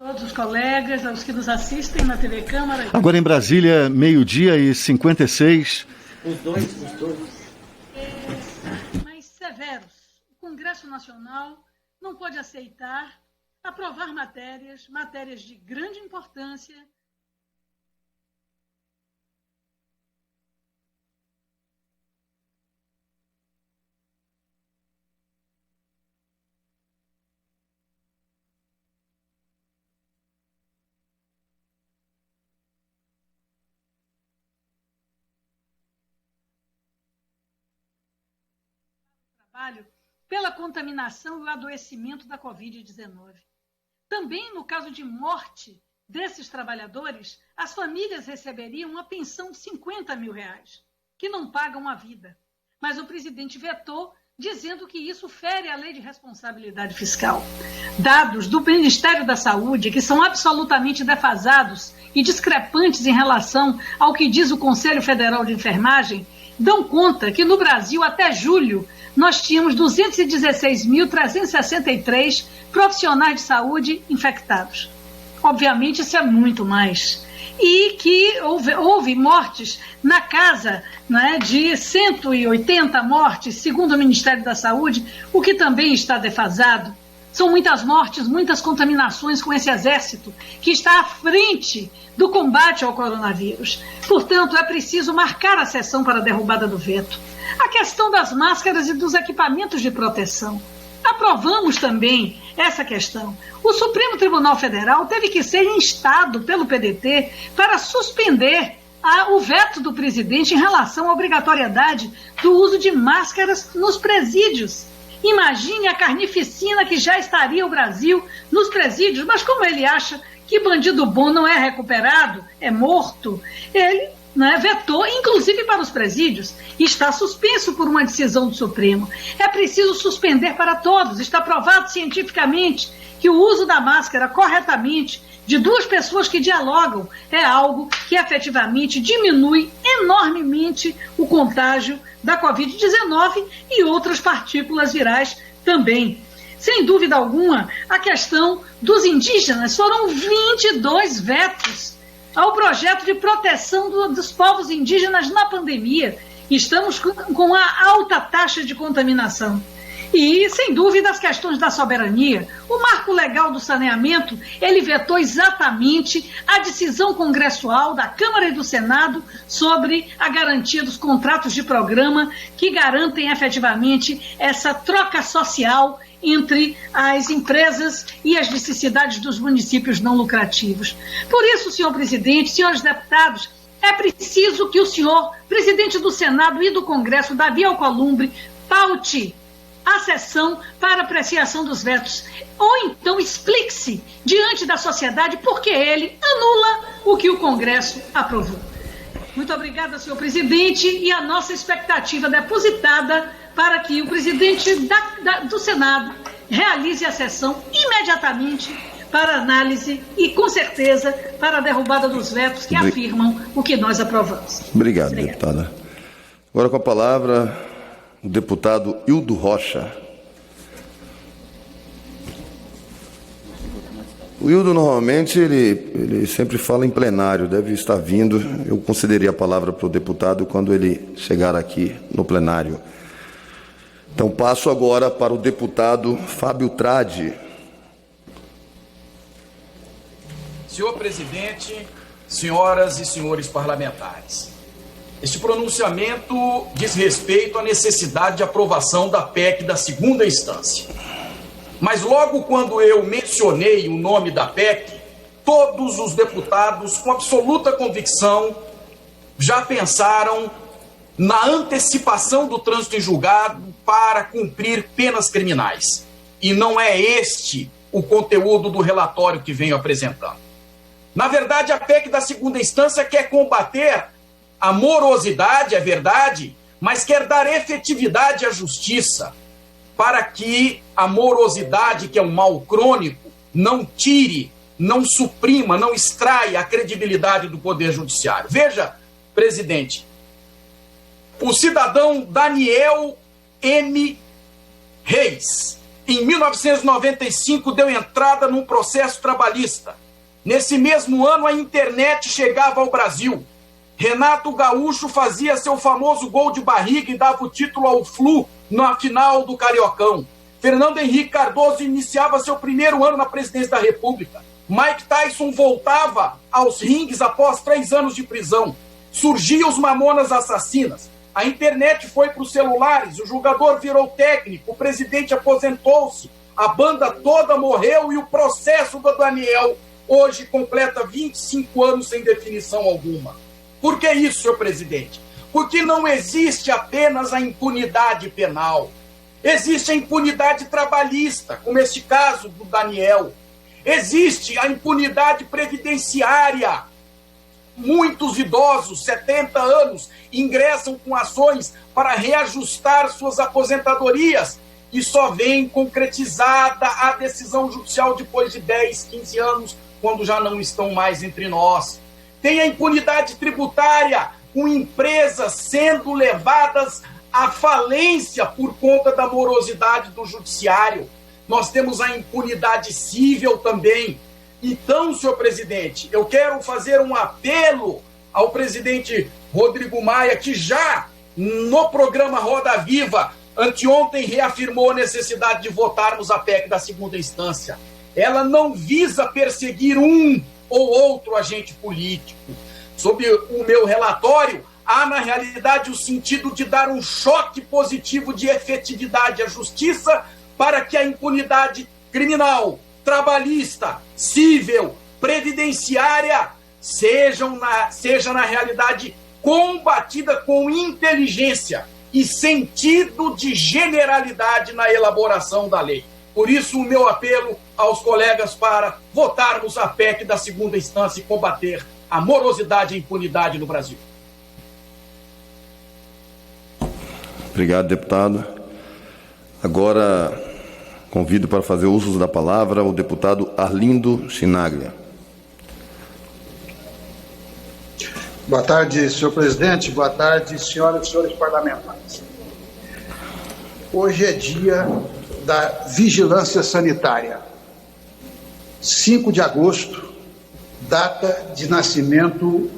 Todos os colegas, aos que nos assistem na TV Câmara. Agora em Brasília, 12h56. Os dois. Mais severos. O Congresso Nacional não pode aceitar aprovar matérias de grande importância. Pela contaminação e o adoecimento da Covid-19. Também, no caso de morte desses trabalhadores, as famílias receberiam uma pensão de R$50 mil, que não pagam a vida. Mas o presidente vetou, dizendo que isso fere a lei de responsabilidade fiscal. Dados do Ministério da Saúde, que são absolutamente defasados e discrepantes em relação ao que diz o Conselho Federal de Enfermagem, dão conta que no Brasil, até julho, nós tínhamos 216.363 profissionais de saúde infectados. Obviamente, isso é muito mais. E que houve mortes na casa, né, de 180 mortes, segundo o Ministério da Saúde, o que também está defasado. São muitas mortes, muitas contaminações com esse exército que está à frente do combate ao coronavírus. Portanto, é preciso marcar a sessão para a derrubada do veto. A questão das máscaras e dos equipamentos de proteção. Aprovamos também essa questão. O Supremo Tribunal Federal teve que ser instado pelo PDT para suspender o veto do presidente em relação à obrigatoriedade do uso de máscaras nos presídios. Imagine a carnificina que já estaria o Brasil nos presídios, mas como ele acha que bandido bom não é recuperado, é morto, ele vetou, inclusive para os presídios, e está suspenso por uma decisão do Supremo. É preciso suspender para todos. Está provado cientificamente que o uso da máscara corretamente de duas pessoas que dialogam é algo que efetivamente diminui enormemente o contágio da Covid-19 e outras partículas virais também. Sem dúvida alguma, a questão dos indígenas, foram 22 vetos ao projeto de proteção dos povos indígenas na pandemia. Estamos com a alta taxa de contaminação. E, sem dúvida, as questões da soberania. O marco legal do saneamento, ele vetou exatamente a decisão congressual da Câmara e do Senado sobre a garantia dos contratos de programa que garantem efetivamente essa troca social entre as empresas e as necessidades dos municípios não lucrativos. Por isso, senhor presidente, senhores deputados, é preciso que o senhor, presidente do Senado e do Congresso, Davi Alcolumbre, paute a sessão para apreciação dos vetos. Ou então explique-se diante da sociedade por que ele anula o que o Congresso aprovou. Muito obrigada, senhor presidente, e a nossa expectativa depositada para que o presidente do Senado realize a sessão imediatamente para análise e, com certeza, para a derrubada dos vetos que afirmam o que nós aprovamos. Obrigado, deputada. Agora com a palavra o deputado Hildo Rocha. O Hildo, normalmente, ele sempre fala em plenário, deve estar vindo. Eu concederei a palavra para o deputado quando ele chegar aqui no plenário. Então, passo agora para o deputado Fábio Tradi. Senhor presidente, senhoras e senhores parlamentares, este pronunciamento diz respeito à necessidade de aprovação da PEC da segunda instância. Mas logo quando eu mencionei o nome da PEC, todos os deputados, com absoluta convicção, já pensaram na antecipação do trânsito em julgado para cumprir penas criminais. E não é este o conteúdo do relatório que venho apresentando. Na verdade, a PEC da segunda instância quer combater a morosidade, é verdade, mas quer dar efetividade à justiça para que a morosidade, que é um mal crônico, não tire, não suprima, não extraia a credibilidade do Poder Judiciário. Veja, presidente, o cidadão Daniel M. Reis, em 1995, deu entrada num processo trabalhista. Nesse mesmo ano, a internet chegava ao Brasil. Renato Gaúcho fazia seu famoso gol de barriga e dava o título ao Flu na final do Cariocão. Fernando Henrique Cardoso iniciava seu primeiro ano na presidência da República. Mike Tyson voltava aos ringues após 3 anos de prisão. Surgiam os Mamonas Assassinas. A internet foi para os celulares, o jogador virou técnico, o presidente aposentou-se, a banda toda morreu e o processo do Daniel hoje completa 25 anos sem definição alguma. Por que isso, senhor presidente? Porque não existe apenas a impunidade penal. Existe a impunidade trabalhista, como este caso do Daniel. Existe a impunidade previdenciária. Muitos idosos, 70 anos, ingressam com ações para reajustar suas aposentadorias e só vem concretizada a decisão judicial depois de 10, 15 anos, quando já não estão mais entre nós. Tem a impunidade tributária, com empresas sendo levadas à falência por conta da morosidade do judiciário. Nós temos a impunidade civil também. Então, senhor presidente, eu quero fazer um apelo ao presidente Rodrigo Maia, que já no programa Roda Viva, anteontem, reafirmou a necessidade de votarmos a PEC da segunda instância. Ela não visa perseguir um ou outro agente político. Sob o meu relatório, há na realidade o sentido de dar um choque positivo de efetividade à justiça para que a impunidade criminal, trabalhista, civil, previdenciária seja na realidade combatida com inteligência e sentido de generalidade na elaboração da lei. Por isso, o meu apelo aos colegas para votarmos a PEC da segunda instância e combater a morosidade e a impunidade no Brasil. Obrigado, deputado. Agora, convido para fazer uso da palavra o deputado Arlindo Chinaglia. Boa tarde, senhor presidente. Boa tarde, senhoras e senhores parlamentares. Hoje é dia da vigilância sanitária. 5 de agosto, data de nascimento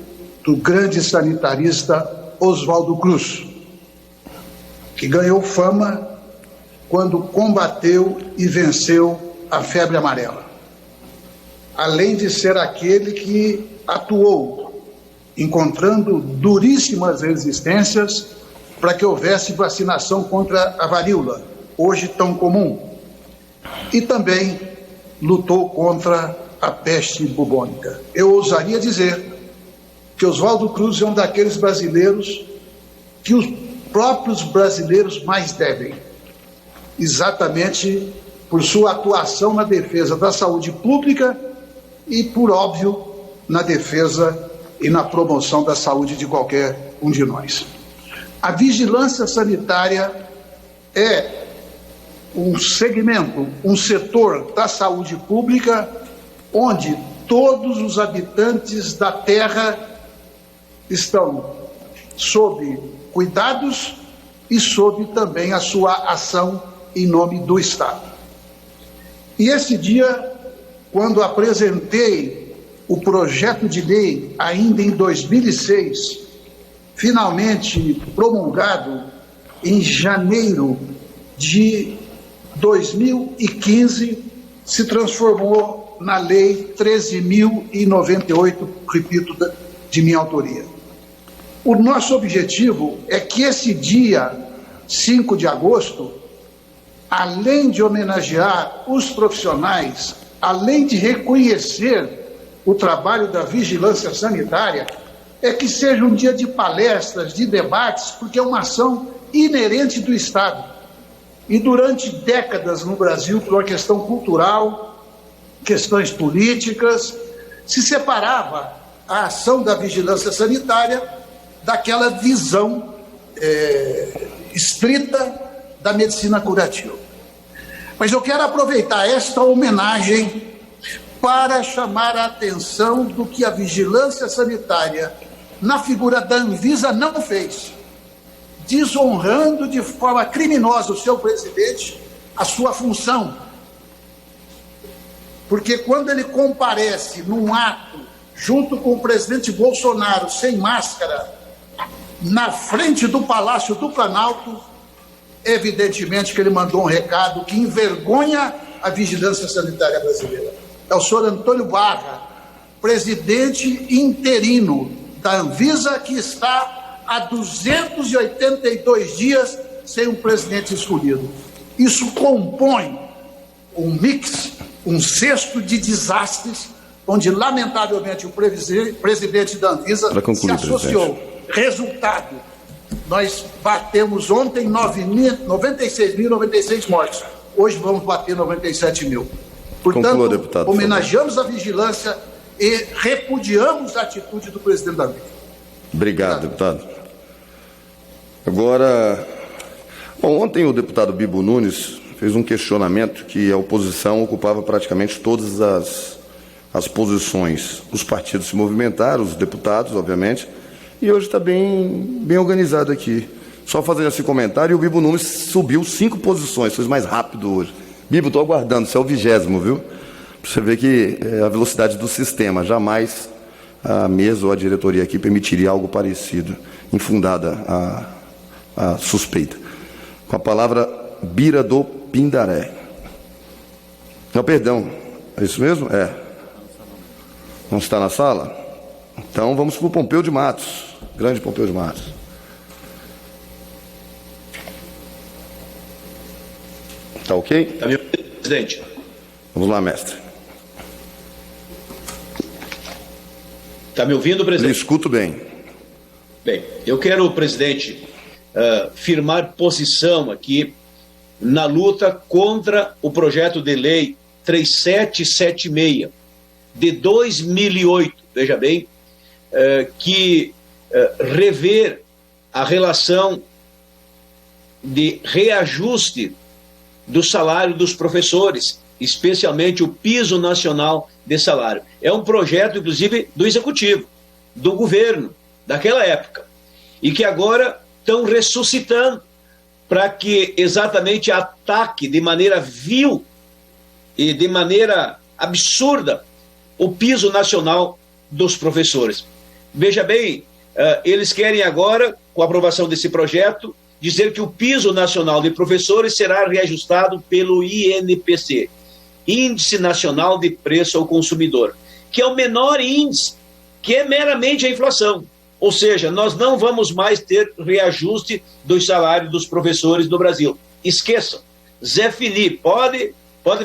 do grande sanitarista Oswaldo Cruz, que ganhou fama quando combateu e venceu a febre amarela. Além de ser aquele que atuou, encontrando duríssimas resistências para que houvesse vacinação contra a varíola, hoje tão comum, e também lutou contra a peste bubônica. Eu ousaria dizer que Oswaldo Cruz é um daqueles brasileiros que os próprios brasileiros mais devem, exatamente por sua atuação na defesa da saúde pública e, por óbvio, na defesa e na promoção da saúde de qualquer um de nós. A vigilância sanitária é um segmento, um setor da saúde pública onde todos os habitantes da Terra estão sob cuidados e sob também a sua ação em nome do Estado. E esse dia, quando apresentei o projeto de lei ainda em 2006, finalmente promulgado em janeiro de 2015, se transformou na Lei 13.098, repito, de minha autoria. O nosso objetivo é que esse dia, 5 de agosto, além de homenagear os profissionais, além de reconhecer o trabalho da vigilância sanitária, é que seja um dia de palestras, de debates, porque é uma ação inerente do Estado. E durante décadas no Brasil, por uma questão cultural, questões políticas, se separava a ação da vigilância sanitária daquela visão estrita da medicina curativa. Mas eu quero aproveitar esta homenagem para chamar a atenção do que a vigilância sanitária, na figura da Anvisa, não fez, desonrando de forma criminosa o seu presidente, a sua função. Porque quando ele comparece num ato, junto com o presidente Bolsonaro, sem máscara, na frente do Palácio do Planalto, evidentemente que ele mandou um recado que envergonha a vigilância sanitária brasileira. É o senhor Antônio Barra, presidente interino da Anvisa, que está há 282 dias sem um presidente escolhido. Isso compõe um mix, um cesto de desastres, onde, lamentavelmente, o presidente da Anvisa se associou. Presidente. Resultado, nós batemos ontem 96 mortes. Hoje vamos bater 97 mil. Portanto, conclua, deputado, homenageamos a vigilância e repudiamos a atitude do presidente da Anvisa. Obrigado, deputado. Agora, bom, ontem o deputado Bibo Nunes fez um questionamento que a oposição ocupava praticamente todas as posições. Os partidos se movimentaram, os deputados, obviamente, e hoje está bem organizado aqui. Só fazendo esse comentário, o Bibo Nunes subiu 5 posições, foi mais rápido hoje. Bibo, estou aguardando, você é o 20º, viu? Para você ver que é a velocidade do sistema, jamais a mesa ou a diretoria aqui permitiria algo parecido, infundada a suspeita. Com a palavra, Bira do Pindaré. Não, perdão, é isso mesmo? É. Não está na sala? Então vamos para o Pompeu de Matos, grande Pompeu de Matos. Tá ok? Está me ouvindo, presidente? Vamos lá, mestre. Está me ouvindo, presidente? Eu escuto bem. Bem, eu quero, presidente, firmar posição aqui na luta contra o projeto de lei 3776 de 2008, veja bem, que rever a relação de reajuste do salário dos professores, especialmente o piso nacional de salário. É um projeto, inclusive, do executivo, do governo, daquela época, e que agora estão ressuscitando para que exatamente ataque de maneira vil e de maneira absurda o piso nacional dos professores. Veja bem, eles querem agora, com a aprovação desse projeto, dizer que o piso nacional de professores será reajustado pelo INPC, Índice Nacional de Preço ao Consumidor, que é o menor índice, que é meramente a inflação. Ou seja, nós não vamos mais ter reajuste dos salários dos professores do Brasil. Esqueçam, Zé Fini, pode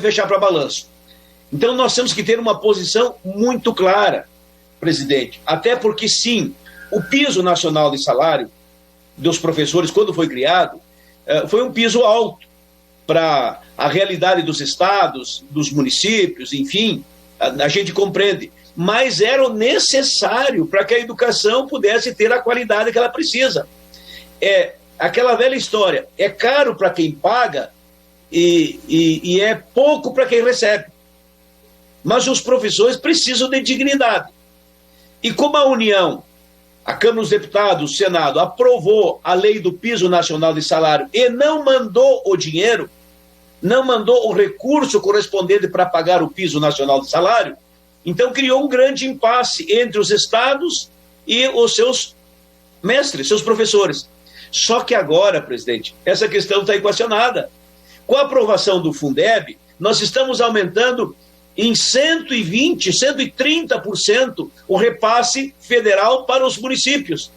fechar para balanço. Então nós temos que ter uma posição muito clara, presidente, até porque sim, o piso nacional de salário dos professores, quando foi criado, foi um piso alto para a realidade dos estados, dos municípios, enfim, a gente compreende, mas era o necessário para que a educação pudesse ter a qualidade que ela precisa. É aquela velha história, é caro para quem paga e é pouco para quem recebe. Mas os professores precisam de dignidade. E como a União, a Câmara dos Deputados, o Senado, aprovou a lei do piso nacional de salário e não mandou o dinheiro, não mandou o recurso correspondente para pagar o piso nacional de salário, então criou um grande impasse entre os estados e os seus mestres, seus professores. Só que agora, presidente, essa questão está equacionada. Com a aprovação do Fundeb, nós estamos aumentando em 120%, 130% o repasse federal para os municípios.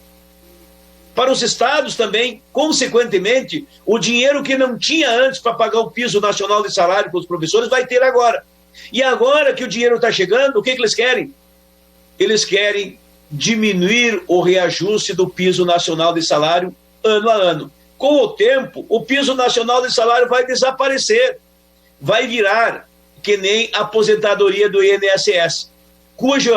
Para os estados também, consequentemente, o dinheiro que não tinha antes para pagar o piso nacional de salário para os professores vai ter agora. E agora que o dinheiro está chegando, o que eles querem? Eles querem diminuir o reajuste do piso nacional de salário ano a ano. Com o tempo, o piso nacional de salário vai desaparecer, vai virar que nem a aposentadoria do INSS, cujo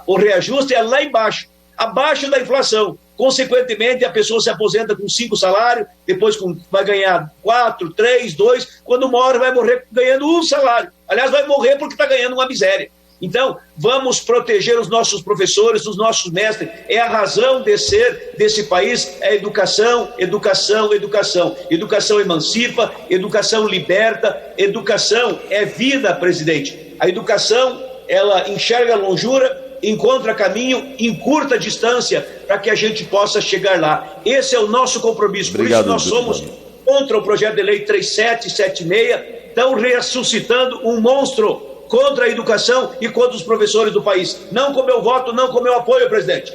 o reajuste é lá embaixo, abaixo da inflação. Consequentemente, a pessoa se aposenta com 5 salários, depois vai ganhar 4, 3, 2, quando uma hora vai morrer ganhando 1 salário. Aliás, vai morrer porque está ganhando uma miséria. Então, vamos proteger os nossos professores, os nossos mestres. É a razão de ser desse país, é educação, educação, educação. Educação emancipa, educação liberta, educação é vida, presidente. A educação, ela enxerga a longura, encontra caminho, encurta a distância para que a gente possa chegar lá. Esse é o nosso compromisso. Obrigado, por isso nós somos contra o projeto de lei 3776, estão ressuscitando um monstro contra a educação e contra os professores do país. Não com meu voto, não com meu apoio, presidente.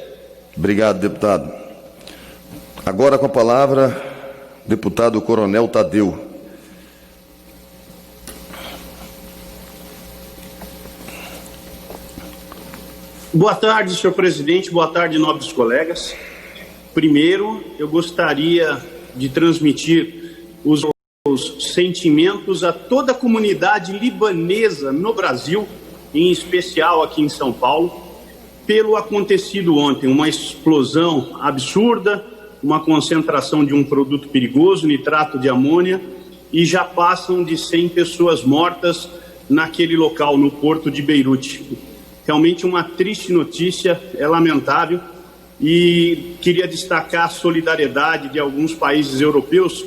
Obrigado, deputado. Agora com a palavra, deputado Coronel Tadeu. Boa tarde, senhor presidente. Boa tarde, nobres colegas. Primeiro, eu gostaria de transmitir os sentimentos a toda a comunidade libanesa no Brasil, em especial aqui em São Paulo, pelo acontecido ontem. Uma explosão absurda, uma concentração de um produto perigoso, nitrato de amônia, e já passam de 100 pessoas mortas naquele local, no porto de Beirute. Realmente uma triste notícia, é lamentável, e queria destacar a solidariedade de alguns países europeus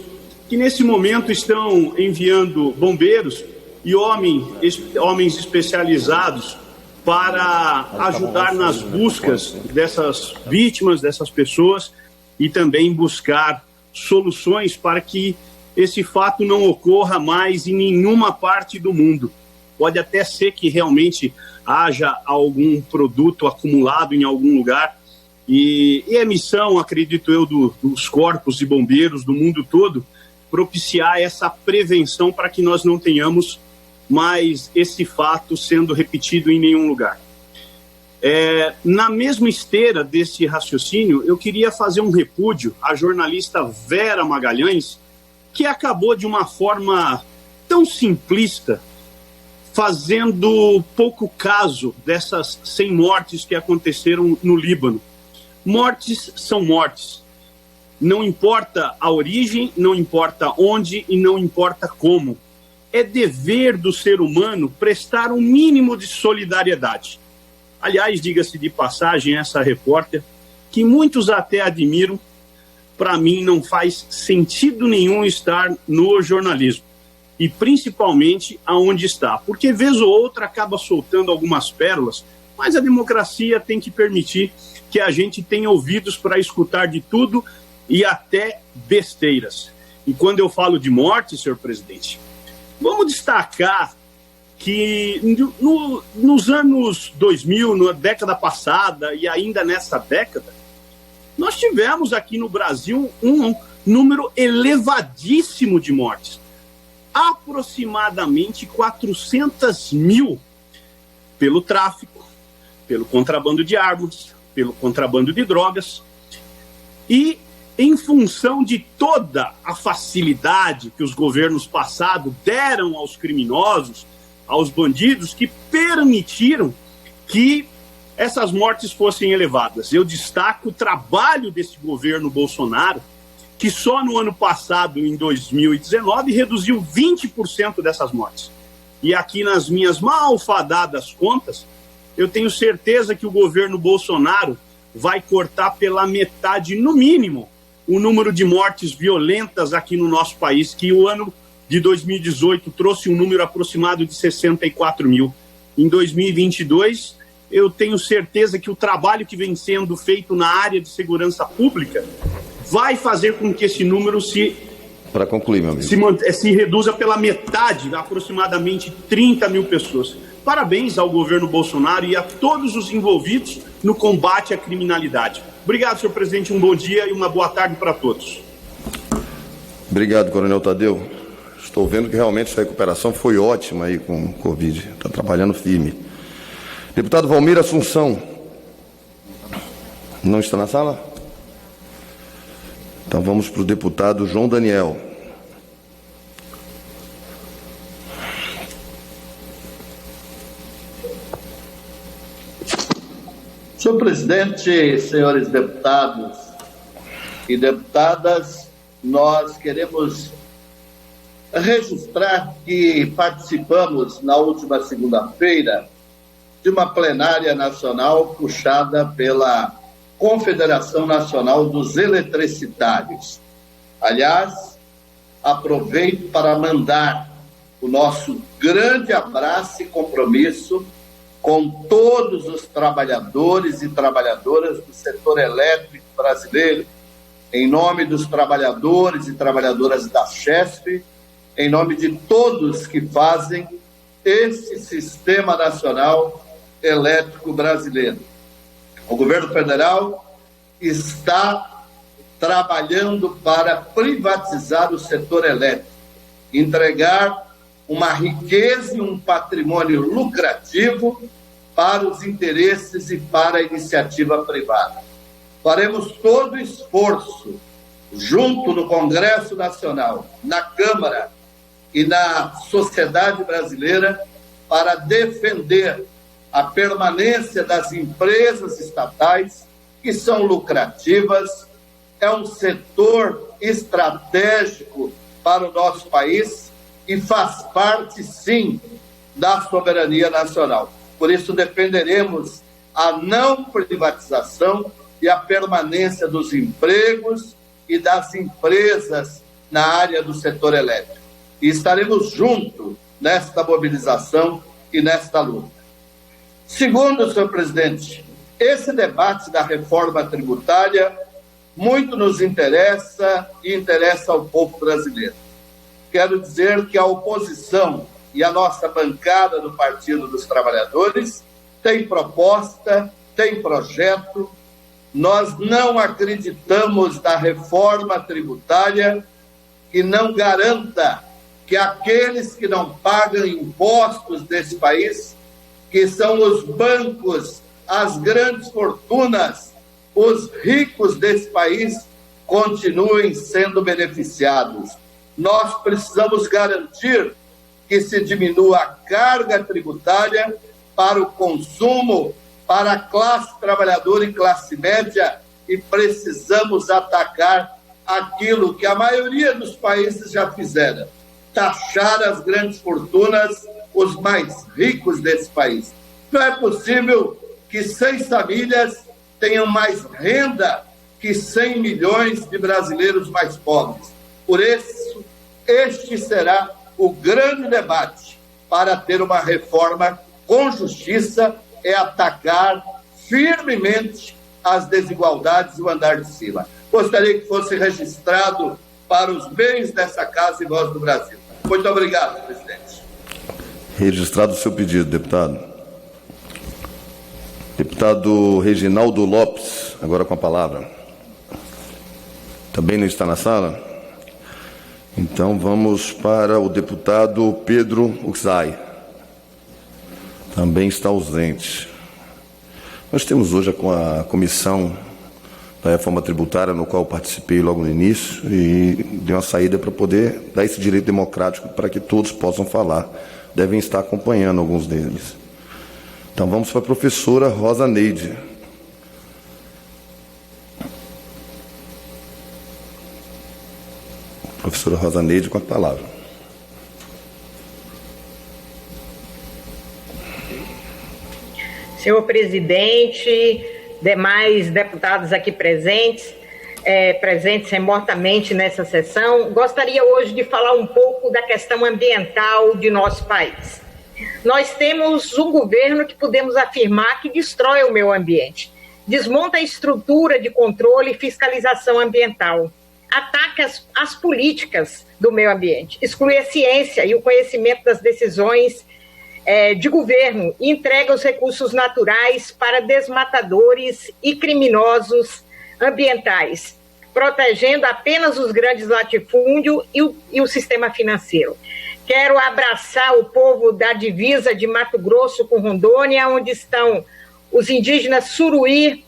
que nesse momento estão enviando bombeiros e homens especializados para ajudar nas buscas dessas vítimas, dessas pessoas, e também buscar soluções para que esse fato não ocorra mais em nenhuma parte do mundo. Pode até ser que realmente haja algum produto acumulado em algum lugar, e é missão, acredito eu, dos corpos de bombeiros do mundo todo, propiciar essa prevenção para que nós não tenhamos mais esse fato sendo repetido em nenhum lugar. Na mesma esteira desse raciocínio, eu queria fazer um repúdio à jornalista Vera Magalhães, que acabou de uma forma tão simplista, fazendo pouco caso dessas 100 mortes que aconteceram no Líbano. Mortes são mortes. Não importa a origem, não importa onde e não importa como. É dever do ser humano prestar um mínimo de solidariedade. Aliás, diga-se de passagem, essa repórter, que muitos até admiram, para mim não faz sentido nenhum estar no jornalismo. E principalmente aonde está. Porque vez ou outra acaba soltando algumas pérolas, mas a democracia tem que permitir que a gente tenha ouvidos para escutar de tudo e até besteiras. E quando eu falo de morte, senhor presidente, vamos destacar que nos anos 2000, na década passada e ainda nessa década, nós tivemos aqui no Brasil um número elevadíssimo de mortes. Aproximadamente 400 mil pelo tráfico, pelo contrabando de armas, pelo contrabando de drogas, e em função de toda a facilidade que os governos passados deram aos criminosos, aos bandidos, que permitiram que essas mortes fossem elevadas. Eu destaco o trabalho desse governo Bolsonaro, que só no ano passado, em 2019, reduziu 20% dessas mortes. E aqui nas minhas malfadadas contas, eu tenho certeza que o governo Bolsonaro vai cortar pela metade, no mínimo, o número de mortes violentas aqui no nosso país, que o ano de 2018 trouxe um número aproximado de 64 mil. Em 2022, eu tenho certeza que o trabalho que vem sendo feito na área de segurança pública vai fazer com que esse número para concluir, meu amigo, se reduza pela metade, aproximadamente 30 mil pessoas. Parabéns ao governo Bolsonaro e a todos os envolvidos no combate à criminalidade. Obrigado, senhor presidente, um bom dia e uma boa tarde para todos. Obrigado, Coronel Tadeu. Estou vendo que realmente essa recuperação foi ótima aí com o Covid. Está trabalhando firme. Deputado Valmir Assunção. Não está na sala? Então vamos para o deputado João Daniel. Senhor presidente, senhores deputados e deputadas, nós queremos registrar que participamos na última segunda-feira de uma plenária nacional puxada pela Confederação Nacional dos Eletricitários. Aliás, aproveito para mandar o nosso grande abraço e compromisso com todos os trabalhadores e trabalhadoras do setor elétrico brasileiro, em nome dos trabalhadores e trabalhadoras da Chesf, em nome de todos que fazem esse Sistema Nacional Elétrico Brasileiro. O governo federal está trabalhando para privatizar o setor elétrico, entregar uma riqueza e um patrimônio lucrativo para os interesses e para a iniciativa privada. Faremos todo o esforço, junto no Congresso Nacional, na Câmara e na sociedade brasileira, para defender a permanência das empresas estatais, que são lucrativas, é um setor estratégico para o nosso país e faz parte, sim, da soberania nacional. Por isso, defenderemos a não privatização e a permanência dos empregos e das empresas na área do setor elétrico. E estaremos juntos nesta mobilização e nesta luta. Segundo, senhor presidente, esse debate da reforma tributária muito nos interessa e interessa ao povo brasileiro. Quero dizer que a oposição e a nossa bancada do Partido dos Trabalhadores tem proposta, tem projeto. Nós não acreditamos na reforma tributária que não garanta que aqueles que não pagam impostos desse país, que são os bancos, as grandes fortunas, os ricos desse país, continuem sendo beneficiados. Nós precisamos garantir que se diminua a carga tributária para o consumo, para a classe trabalhadora e classe média, e precisamos atacar aquilo que a maioria dos países já fizeram: taxar as grandes fortunas, os mais ricos desse país. Não é possível que 6 famílias tenham mais renda que 100 milhões de brasileiros mais pobres. Por isso, este será o grande debate para ter uma reforma com justiça, é atacar firmemente as desigualdades e o andar de cima. Gostaria que fosse registrado para os meios dessa casa e Voz do Brasil. Muito obrigado, presidente. Registrado o seu pedido, deputado. Deputado Reginaldo Lopes, agora com a palavra. Também não está na sala? Então vamos para o deputado Pedro Uxai. Também está ausente. Nós temos hoje a comissão da reforma tributária, no qual eu participei logo no início, e dei uma saída para poder dar esse direito democrático para que todos possam falar. Devem estar acompanhando alguns deles. Então vamos para a professora Rosa Neide. Professora Rosa Neide, com a palavra. Senhor presidente, demais deputados aqui presentes remotamente nessa sessão, gostaria hoje de falar um pouco da questão ambiental de nosso país. Nós temos um governo que podemos afirmar que destrói o meio ambiente, desmonta a estrutura de controle e fiscalização ambiental, ataca as políticas do meio ambiente, exclui a ciência e o conhecimento das decisões de governo e entrega os recursos naturais para desmatadores e criminosos ambientais, protegendo apenas os grandes latifúndios e o sistema financeiro. Quero abraçar o povo da divisa de Mato Grosso com Rondônia, onde estão os indígenas Suruí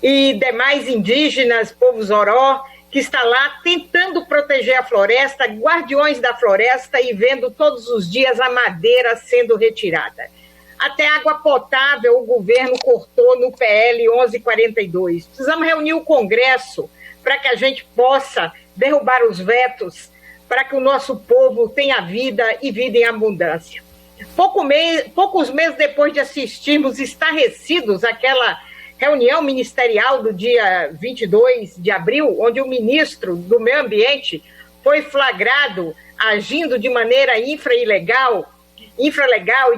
e demais indígenas, povos Oró, que está lá tentando proteger a floresta, guardiões da floresta, e vendo todos os dias a madeira sendo retirada. Até água potável o governo cortou no PL 1142. Precisamos reunir o Congresso para que a gente possa derrubar os vetos, para que o nosso povo tenha vida e vida em abundância. Poucos meses depois de assistirmos estarrecidos àquela reunião ministerial do dia 22 de abril, onde o ministro do Meio Ambiente foi flagrado agindo de maneira infralegal e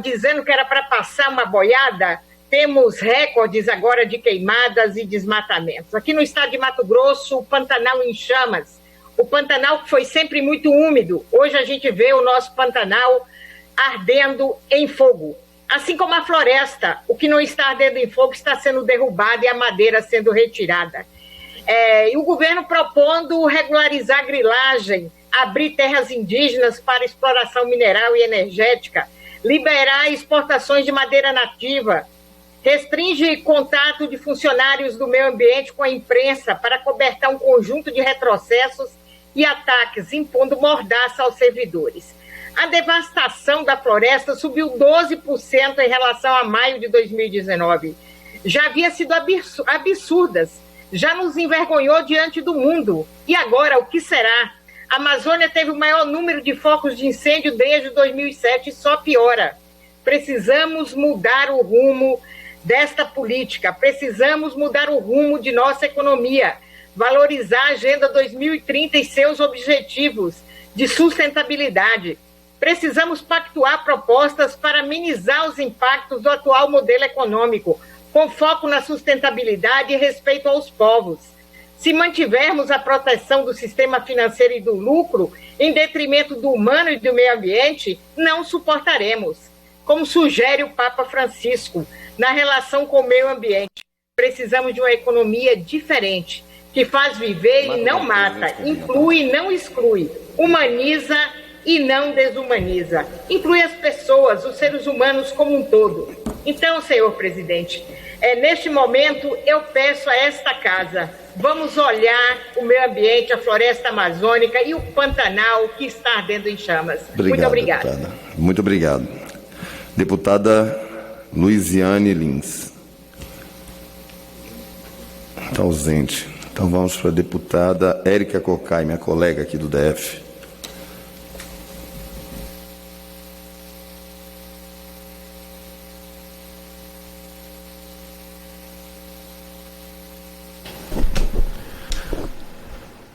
dizendo que era para passar uma boiada, temos recordes agora de queimadas e desmatamentos. Aqui no estado de Mato Grosso, o Pantanal em chamas. O Pantanal que foi sempre muito úmido, hoje a gente vê o nosso Pantanal ardendo em fogo. Assim como a floresta, o que não está ardendo em fogo está sendo derrubado e a madeira sendo retirada. E o governo propondo regularizar a grilagem, abrir terras indígenas para exploração mineral e energética, liberar exportações de madeira nativa, restringe contato de funcionários do meio ambiente com a imprensa para cobertar um conjunto de retrocessos e ataques, impondo mordaça aos servidores. A devastação da floresta subiu 12% em relação a maio de 2019. Já havia sido absurdas, já nos envergonhou diante do mundo. E agora, o que será? A Amazônia teve o maior número de focos de incêndio desde 2007 e só piora. Precisamos mudar o rumo desta política, precisamos mudar o rumo de nossa economia, valorizar a Agenda 2030 e seus objetivos de sustentabilidade. Precisamos pactuar propostas para minimizar os impactos do atual modelo econômico, com foco na sustentabilidade e respeito aos povos. Se mantivermos a proteção do sistema financeiro e do lucro, em detrimento do humano e do meio ambiente, não suportaremos. Como sugere o Papa Francisco, na relação com o meio ambiente, precisamos de uma economia diferente, que faz viver e não mata, inclui e não exclui, humaniza e não desumaniza. Inclui as pessoas, os seres humanos como um todo. Então, senhor presidente, neste momento eu peço a esta casa, vamos olhar o meio ambiente, a floresta amazônica e o Pantanal que está ardendo em chamas. Muito obrigada. Deputada. Muito obrigado. Deputada Luiziane Lins. Está ausente. Então vamos para a deputada Érica Cocai, minha colega aqui do DF.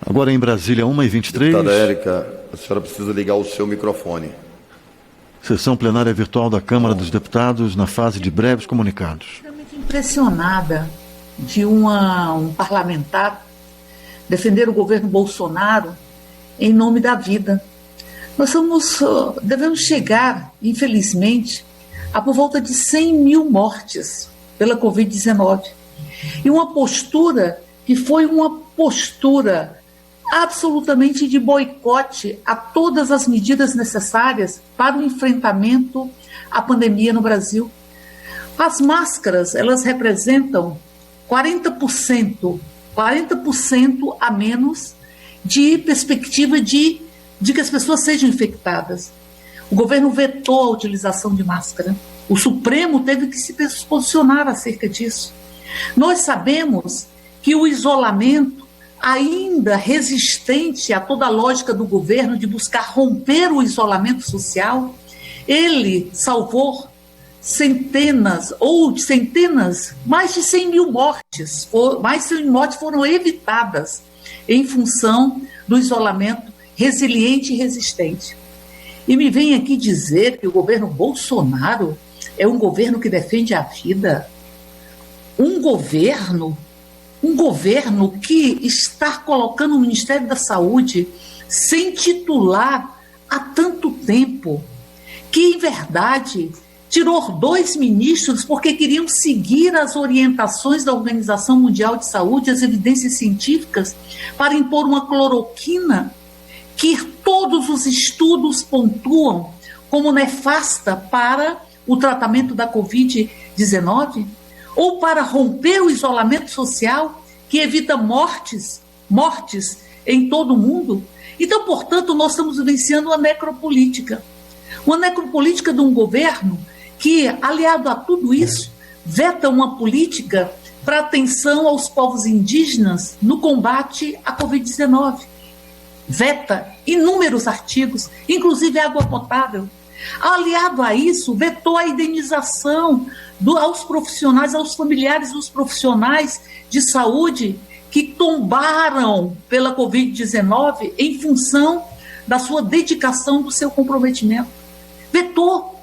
Agora em Brasília, 1h23. Deputada Érica, a senhora precisa ligar o seu microfone. Sessão plenária virtual da Câmara dos Deputados na fase de breves comunicados. Realmente impressionada de um parlamentar defender o governo Bolsonaro em nome da vida. Nós devemos chegar, infelizmente, a por volta de 100 mil mortes pela Covid-19. E uma postura que foi uma postura absolutamente de boicote a todas as medidas necessárias para o enfrentamento à pandemia no Brasil. As máscaras, elas representam 40% a menos de perspectiva de que as pessoas sejam infectadas. O governo vetou a utilização de máscara. O Supremo teve que se posicionar acerca disso. Nós sabemos que o isolamento, ainda resistente a toda a lógica do governo de buscar romper o isolamento social, ele salvou mais de 100 mil mortes. Mais de 100 mil mortes foram evitadas em função do isolamento resiliente e resistente. E me vem aqui dizer que o governo Bolsonaro é um governo que defende a vida. Um governo que está colocando o Ministério da Saúde sem titular há tanto tempo, que, em verdade, tirou 2 ministros porque queriam seguir as orientações da Organização Mundial de Saúde, as evidências científicas, para impor uma cloroquina que todos os estudos pontuam como nefasta para o tratamento da Covid-19, ou para romper o isolamento social que evita mortes em todo o mundo. Então, portanto, nós estamos vivenciando uma necropolítica de um governo que, aliado a tudo isso, veta uma política para atenção aos povos indígenas no combate à Covid-19. Veta inúmeros artigos, inclusive água potável. Aliado a isso, vetou a indenização aos profissionais, aos familiares dos profissionais de saúde que tombaram pela Covid-19 em função da sua dedicação, do seu comprometimento. Vetou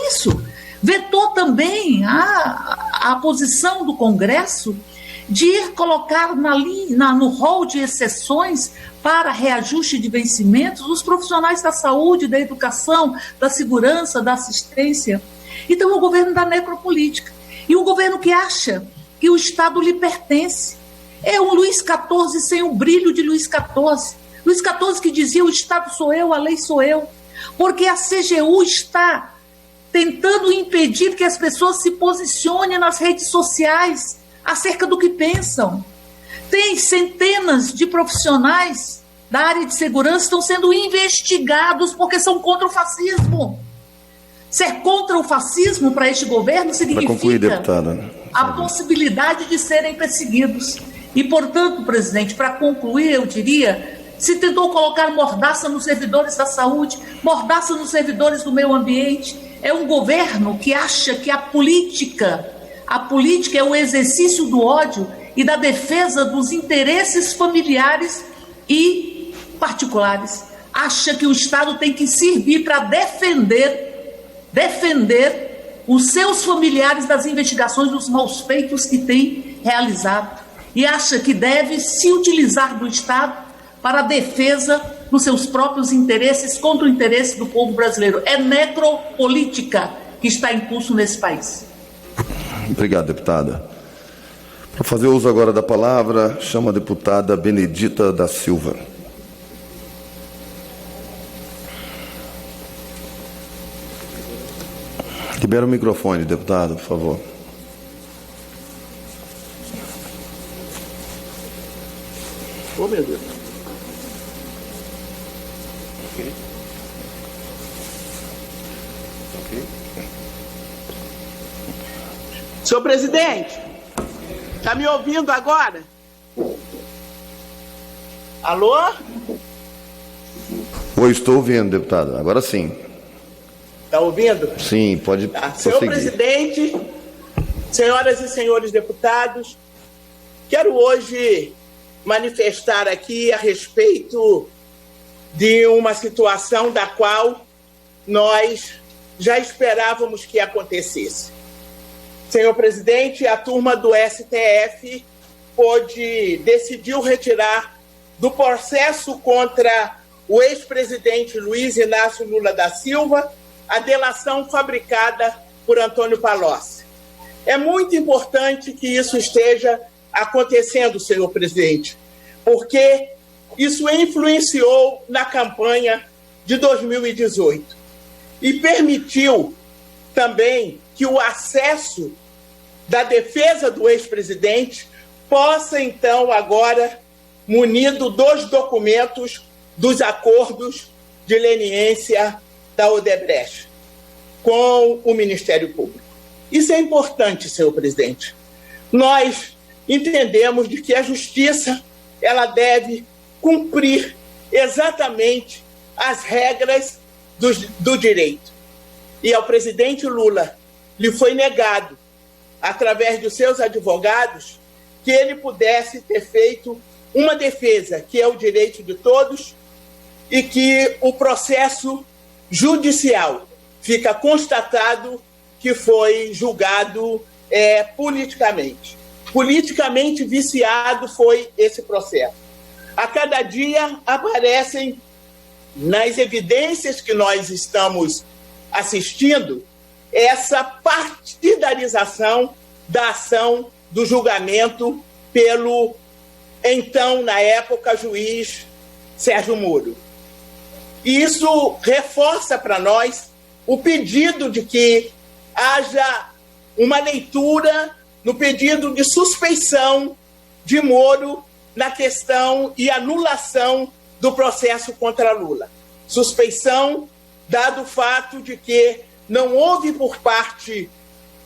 isso. Vetou também a posição do Congresso de colocar no rol de exceções para reajuste de vencimentos os profissionais da saúde, da educação, da segurança, da assistência. Então, é o governo da necropolítica. E o governo que acha que o Estado lhe pertence. É um Luís XIV sem o brilho de Luís XIV. Luís XIV que dizia: o Estado sou eu, a lei sou eu. Porque a CGU está tentando impedir que as pessoas se posicionem nas redes sociais acerca do que pensam. Tem centenas de profissionais da área de segurança que estão sendo investigados porque são contra o fascismo. Ser contra o fascismo para este governo significa a possibilidade de serem perseguidos. E, portanto, presidente, para concluir, eu diria, se tentou colocar mordaça nos servidores da saúde, mordaça nos servidores do meio ambiente. É um governo que acha que a política é o exercício do ódio e da defesa dos interesses familiares e particulares. Acha que o Estado tem que servir para defender os seus familiares das investigações dos maus feitos que tem realizado. E acha que deve se utilizar do Estado para a defesa dos seus próprios interesses contra o interesse do povo brasileiro. É necropolítica que está em curso nesse país. Obrigado, deputada. Para fazer uso agora da palavra, chamo a deputada Benedita da Silva. Libera o microfone, deputada, por favor. Ô, meu Deus. Senhor presidente, está me ouvindo agora? Alô? Oi, estou ouvindo, deputada. Agora sim. Está ouvindo? Sim, pode Senhor presidente, senhoras e senhores deputados, quero hoje manifestar aqui a respeito de uma situação da qual nós já esperávamos que acontecesse. Senhor presidente, a turma do STF decidiu retirar do processo contra o ex-presidente Luiz Inácio Lula da Silva a delação fabricada por Antônio Palocci. É muito importante que isso esteja acontecendo, senhor presidente, porque isso influenciou na campanha de 2018 e permitiu também que o acesso da defesa do ex-presidente possa, então, agora, munido dos documentos dos acordos de leniência da Odebrecht com o Ministério Público. Isso é importante, senhor presidente. Nós entendemos de que a justiça ela deve cumprir exatamente as regras do direito. E ao presidente Lula lhe foi negado, através dos seus advogados, que ele pudesse ter feito uma defesa, que é o direito de todos, e que o processo judicial fica constatado que foi julgado politicamente. Politicamente viciado foi esse processo. A cada dia aparecem, nas evidências que nós estamos assistindo, essa partidarização da ação do julgamento pelo, então, na época, juiz Sérgio Moro. E isso reforça para nós o pedido de que haja uma leitura no pedido de suspeição de Moro na questão e anulação do processo contra Lula. Suspeição, dado o fato de que não houve por parte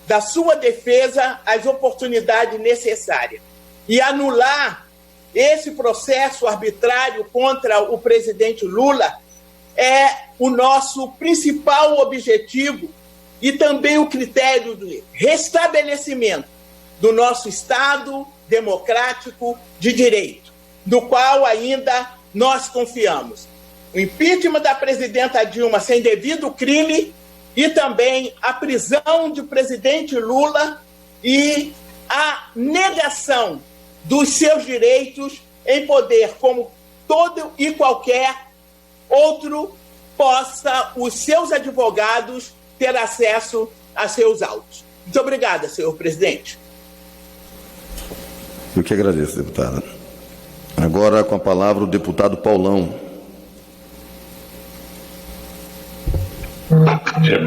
da sua defesa as oportunidades necessárias. E anular esse processo arbitrário contra o presidente Lula é o nosso principal objetivo e também o critério de restabelecimento do nosso Estado democrático de direito, do qual ainda nós confiamos. O impeachment da presidenta Dilma sem devido crime e também a prisão do presidente Lula e a negação dos seus direitos em poder, como todo e qualquer outro, possa os seus advogados ter acesso a seus autos. Muito obrigada, senhor presidente. Eu que agradeço, deputada. Agora, com a palavra, o deputado Paulão.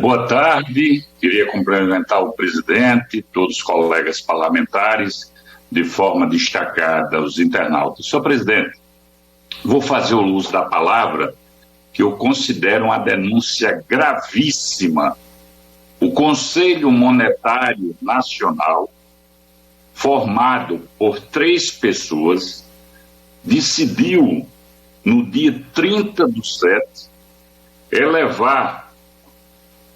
Boa tarde. Queria cumprimentar o presidente, todos os colegas parlamentares, de forma destacada os internautas. Senhor presidente, vou fazer o uso da palavra que eu considero uma denúncia gravíssima. O Conselho Monetário Nacional, formado por 3 pessoas, decidiu, no dia 30/7, elevar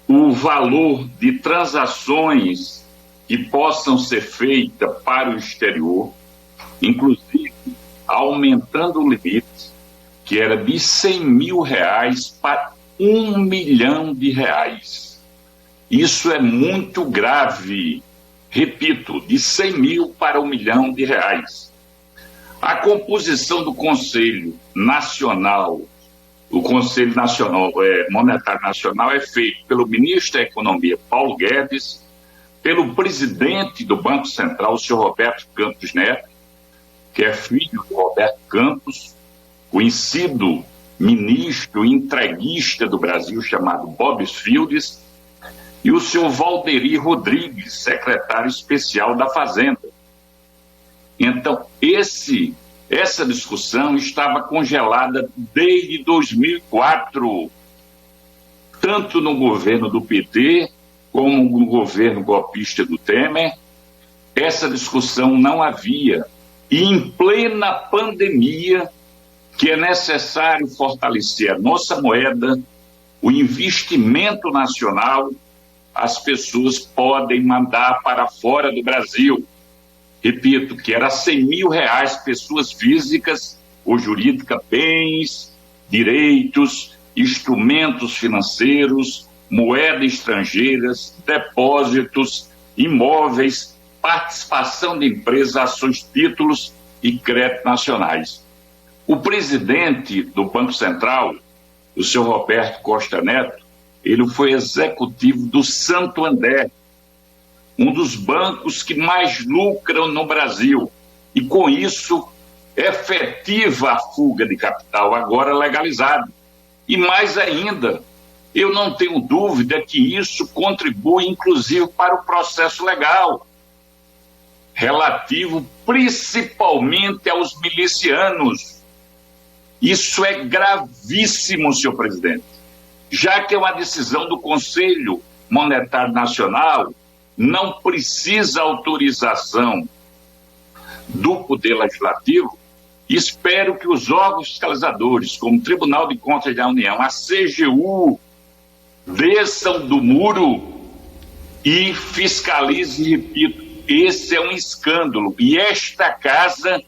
o valor de transações que possam ser feitas para o exterior, inclusive aumentando o limite, que era de R$100 mil para R$1 milhão. Isso é muito grave. Repito, de 100 mil para R$1 milhão. A composição do Conselho Nacional, o Conselho Monetário Nacional é feito pelo ministro da Economia, Paulo Guedes, pelo presidente do Banco Central, o senhor Roberto Campos Neto, que é filho do Roberto Campos, conhecido ministro entreguista do Brasil, chamado Bob Fields, e o senhor Valderi Rodrigues, secretário especial da Fazenda. Então, essa discussão estava congelada desde 2004, tanto no governo do PT, como no governo golpista do Temer. Essa discussão não havia. E em plena pandemia, que é necessário fortalecer a nossa moeda, o investimento nacional, as pessoas podem mandar para fora do Brasil. Repito, que era R$100 mil, pessoas físicas ou jurídicas, bens, direitos, instrumentos financeiros, moedas estrangeiras, depósitos, imóveis, participação de empresas, ações, títulos e créditos nacionais. O presidente do Banco Central, o senhor Roberto Costa Neto, ele foi executivo do Santander, um dos bancos que mais lucram no Brasil, e com isso efetiva a fuga de capital, agora legalizado. E mais ainda, eu não tenho dúvida que isso contribui inclusive para o processo legal, relativo principalmente aos milicianos. Isso é gravíssimo, senhor presidente, já que é uma decisão do Conselho Monetário Nacional, não precisa autorização do Poder Legislativo. Espero que os órgãos fiscalizadores, como o Tribunal de Contas da União, a CGU, desçam do muro e fiscalizem. Repito, esse é um escândalo e esta casa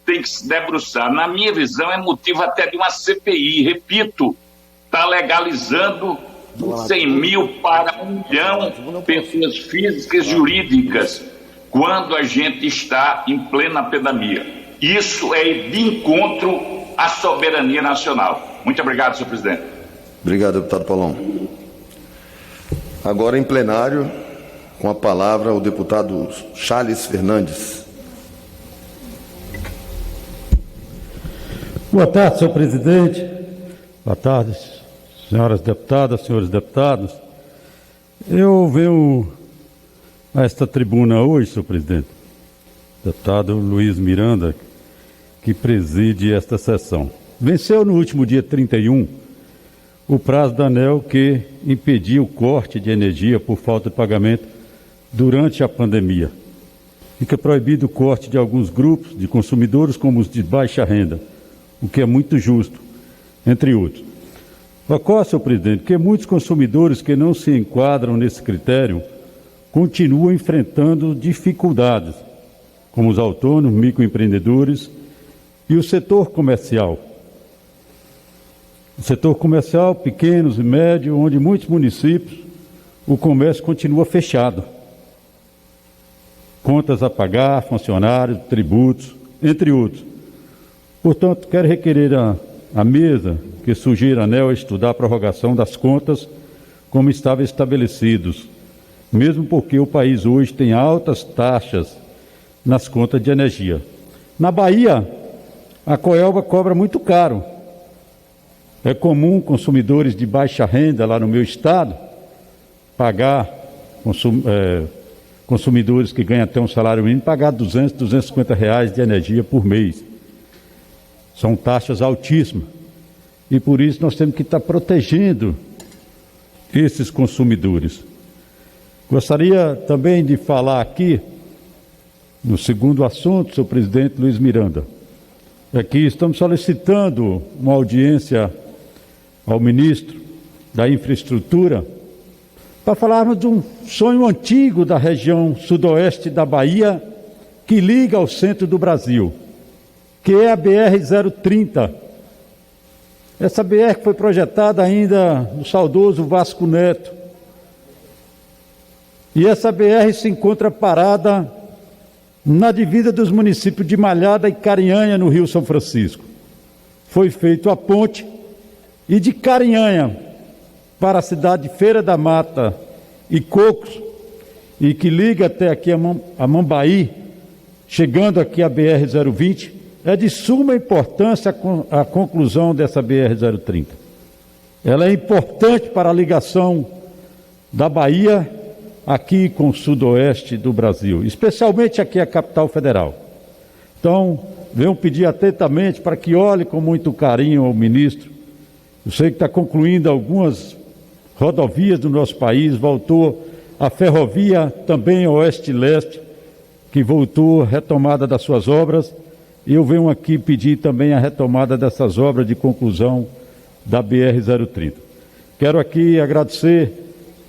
tem que se debruçar. Na minha visão, é motivo até de uma CPI. Repito, está legalizando 100 mil para 1 milhão pessoas físicas e jurídicas quando a gente está em plena pandemia. Isso é de encontro à soberania nacional. Muito obrigado, senhor presidente. Obrigado, deputado Paulão. Agora em plenário, com a palavra o deputado Charles Fernandes. Boa tarde, senhor presidente. Boa tarde, senhoras deputadas, senhores deputados. Eu venho a esta tribuna hoje, senhor presidente, deputado Luiz Miranda, que preside esta sessão. Venceu no último dia 31 o prazo da ANEEL que impedia o corte de energia por falta de pagamento durante a pandemia. Fica proibido o corte de alguns grupos de consumidores, como os de baixa renda, o que é muito justo, entre outros. Ocorre, senhor presidente, que muitos consumidores que não se enquadram nesse critério continuam enfrentando dificuldades, como os autônomos, microempreendedores e o setor comercial. O setor comercial, pequenos e médios, onde muitos municípios o comércio continua fechado. Contas a pagar, funcionários, tributos, entre outros. Portanto, quero requerer à mesa que sugira a ANEEL a estudar a prorrogação das contas como estava estabelecidos, mesmo porque o país hoje tem altas taxas nas contas de energia. Na Bahia, a Coelba cobra muito caro. É comum consumidores de baixa renda lá no meu estado pagar, consumidores que ganham até um salário mínimo, pagar R$200, R$250 de energia por mês. São taxas altíssimas. E por isso nós temos que estar protegendo esses consumidores. Gostaria também de falar aqui, no segundo assunto, senhor presidente Luiz Miranda, é que estamos solicitando uma audiência ao ministro da Infraestrutura para falarmos de um sonho antigo da região sudoeste da Bahia que liga ao centro do Brasil, que é a BR-030. Essa BR que foi projetada ainda no saudoso Vasco Neto. E essa BR se encontra parada na divisa dos municípios de Malhada e Carinhanha, no Rio São Francisco. Foi feita a ponte e de Carinhanha para a cidade de Feira da Mata e Cocos, e que liga até aqui a Mambaí, chegando aqui a BR-020, é de suma importância a conclusão dessa BR-030. Ela é importante para a ligação da Bahia aqui com o sudoeste do Brasil, especialmente aqui a capital federal. Então, venho pedir atentamente para que olhe com muito carinho ao ministro. Eu sei que está concluindo algumas rodovias do nosso país, voltou a ferrovia também oeste-leste, que voltou retomada das suas obras, e eu venho aqui pedir também a retomada dessas obras de conclusão da BR-030. Quero aqui agradecer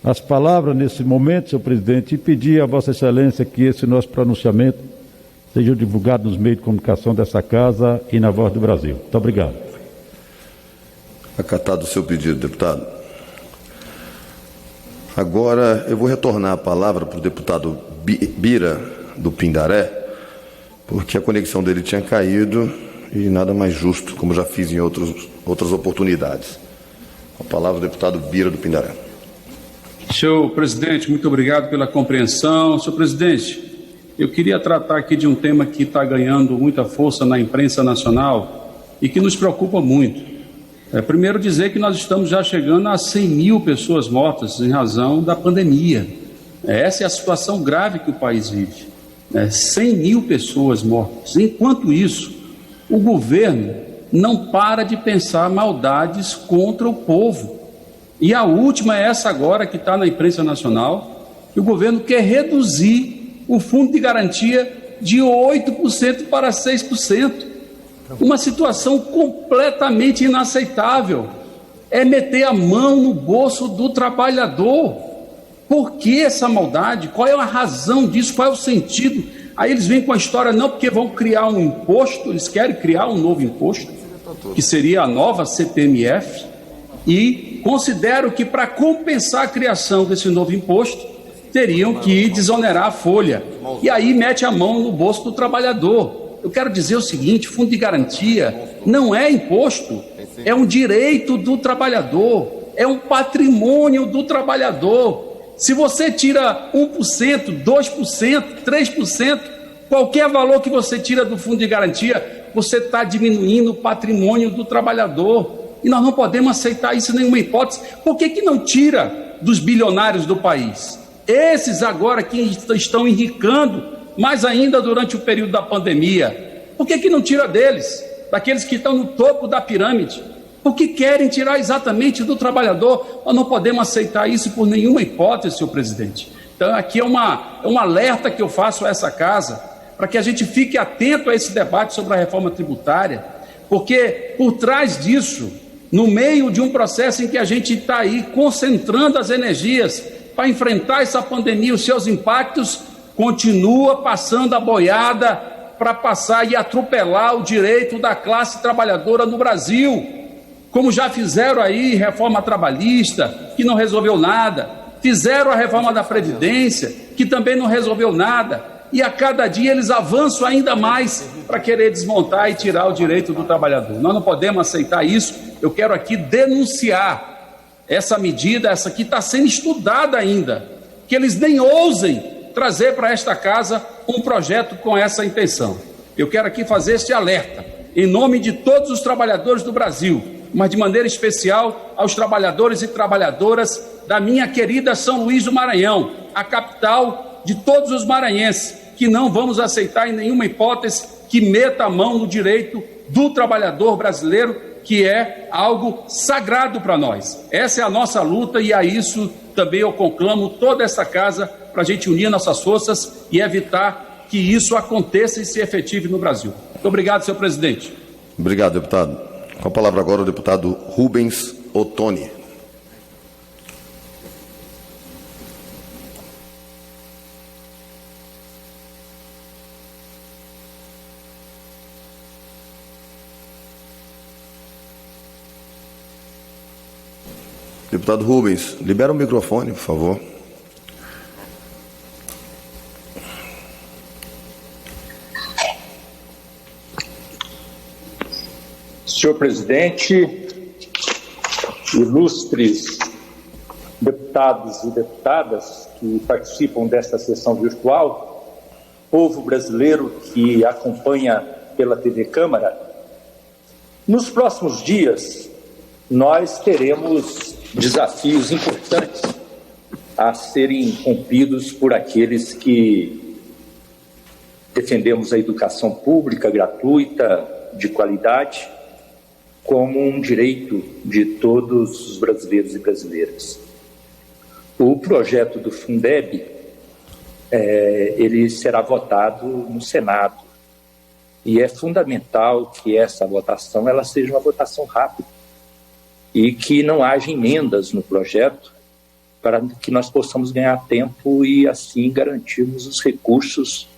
as palavras nesse momento, senhor presidente, e pedir a Vossa Excelência que esse nosso pronunciamento seja divulgado nos meios de comunicação dessa casa e na Voz do Brasil. Muito obrigado. Acatado o seu pedido, deputado. Agora eu vou retornar a palavra para o deputado Bira, do Pindaré, porque a conexão dele tinha caído e nada mais justo, como já fiz em outras oportunidades. Com a palavra o deputado Bira, do Pindaré. Senhor presidente, muito obrigado pela compreensão. Senhor presidente, eu queria tratar aqui de um tema que está ganhando muita força na imprensa nacional e que nos preocupa muito. Primeiro dizer que nós estamos já chegando a 100 mil pessoas mortas em razão da pandemia. Essa é a situação grave que o país vive. 100 mil pessoas mortas. Enquanto isso, o governo não para de pensar maldades contra o povo. E a última é essa agora que está na imprensa nacional, que o governo quer reduzir o fundo de garantia de 8% para 6%. Uma situação completamente inaceitável. É meter a mão no bolso do trabalhador. Por que essa maldade? Qual é a razão disso? Qual é o sentido? Aí eles vêm com a história, não, porque vão criar um imposto, eles querem criar um novo imposto, que seria a nova CPMF, e considero que para compensar a criação desse novo imposto, teriam que desonerar a folha. E aí mete a mão no bolso do trabalhador. Eu quero dizer o seguinte, fundo de garantia não é imposto, é um direito do trabalhador, é um patrimônio do trabalhador. Se você tira 1%, 2%, 3%, qualquer valor que você tira do fundo de garantia, você está diminuindo o patrimônio do trabalhador. E nós não podemos aceitar isso em nenhuma hipótese. Por que não tira dos bilionários do país? Esses agora que estão enricando, mais ainda durante o período da pandemia. Por que não tira deles? Daqueles que estão no topo da pirâmide? Porque querem tirar exatamente do trabalhador. Nós não podemos aceitar isso por nenhuma hipótese, senhor presidente. Então aqui é um alerta que eu faço a essa casa, para que a gente fique atento a esse debate sobre a reforma tributária, porque por trás disso no meio de um processo em que a gente está aí concentrando as energias para enfrentar essa pandemia, os seus impactos, continua passando a boiada para passar e atropelar o direito da classe trabalhadora no Brasil, como já fizeram aí reforma trabalhista, que não resolveu nada, fizeram a reforma da Previdência, que também não resolveu nada, e a cada dia eles avançam ainda mais para querer desmontar e tirar o direito do trabalhador. Nós não podemos aceitar isso. Eu quero aqui denunciar essa medida, essa que está sendo estudada ainda, que eles nem ousem trazer para esta casa um projeto com essa intenção. Eu quero aqui fazer este alerta, em nome de todos os trabalhadores do Brasil, mas de maneira especial aos trabalhadores e trabalhadoras da minha querida São Luís do Maranhão, a capital de todos os maranhenses, que não vamos aceitar em nenhuma hipótese que meta a mão no direito do trabalhador brasileiro, que é algo sagrado para nós. Essa é a nossa luta e a isso também eu conclamo toda essa casa para a gente unir nossas forças e evitar que isso aconteça e se efetive no Brasil. Muito obrigado, senhor presidente. Obrigado, deputado. Com a palavra agora o deputado Rubens Ottoni. Deputado Rubens, libera o microfone, por favor. Senhor presidente, ilustres deputados e deputadas que participam desta sessão virtual, povo brasileiro que acompanha pela TV Câmara, nos próximos dias nós teremos desafios importantes a serem cumpridos por aqueles que defendemos a educação pública, gratuita, de qualidade, como um direito de todos os brasileiros e brasileiras. O projeto do Fundeb, ele será votado no Senado, e é fundamental que essa votação ela seja uma votação rápida, e que não haja emendas no projeto para que nós possamos ganhar tempo e assim garantirmos os recursos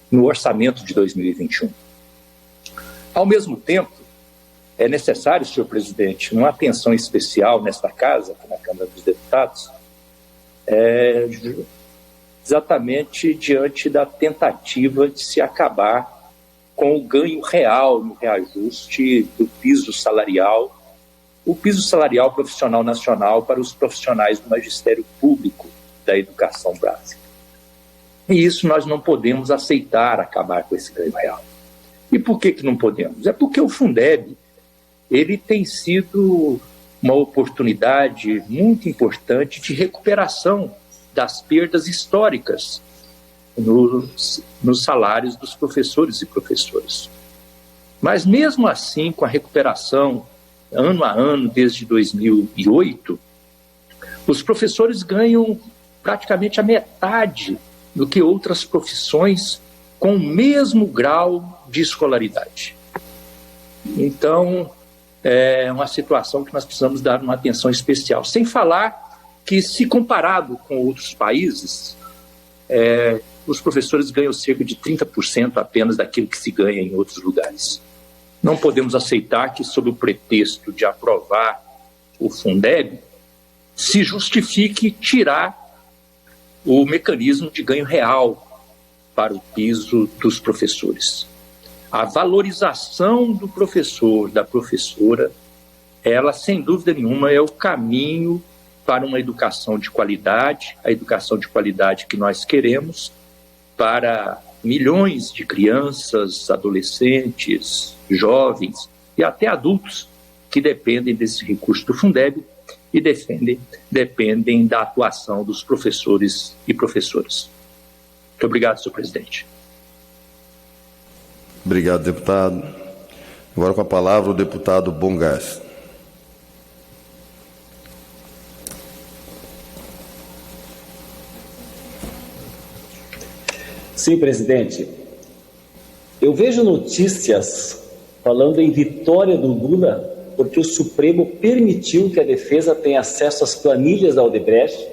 no orçamento de 2021. Ao mesmo tempo, é necessário, senhor presidente, uma atenção especial nesta casa, na Câmara dos Deputados, exatamente diante da tentativa de se acabar com o ganho real no reajuste do piso salarial, o piso salarial profissional nacional para os profissionais do magistério público da educação básica. E isso nós não podemos aceitar, acabar com esse ganho real. E por que não podemos? É porque o Fundeb ele tem sido uma oportunidade muito importante de recuperação das perdas históricas nos salários dos professores e professoras. Mas mesmo assim, com a recuperação ano a ano, desde 2008, os professores ganham praticamente a metade do que outras profissões com o mesmo grau de escolaridade. Então, é uma situação que nós precisamos dar uma atenção especial. Sem falar que, se comparado com outros países, os professores ganham cerca de 30% apenas daquilo que se ganha em outros lugares. Não podemos aceitar que, sob o pretexto de aprovar o Fundeb, se justifique tirar o mecanismo de ganho real para o piso dos professores. A valorização do professor, da professora, ela, sem dúvida nenhuma, é o caminho para uma educação de qualidade, a educação de qualidade que nós queremos para milhões de crianças, adolescentes, jovens e até adultos que dependem desse recurso do Fundeb e dependem da atuação dos professores e professoras. Muito obrigado, senhor presidente. Obrigado, deputado. Agora com a palavra o deputado Bongás. Sim, presidente. Eu vejo notícias falando em vitória do Lula porque o Supremo permitiu que a defesa tenha acesso às planilhas da Odebrecht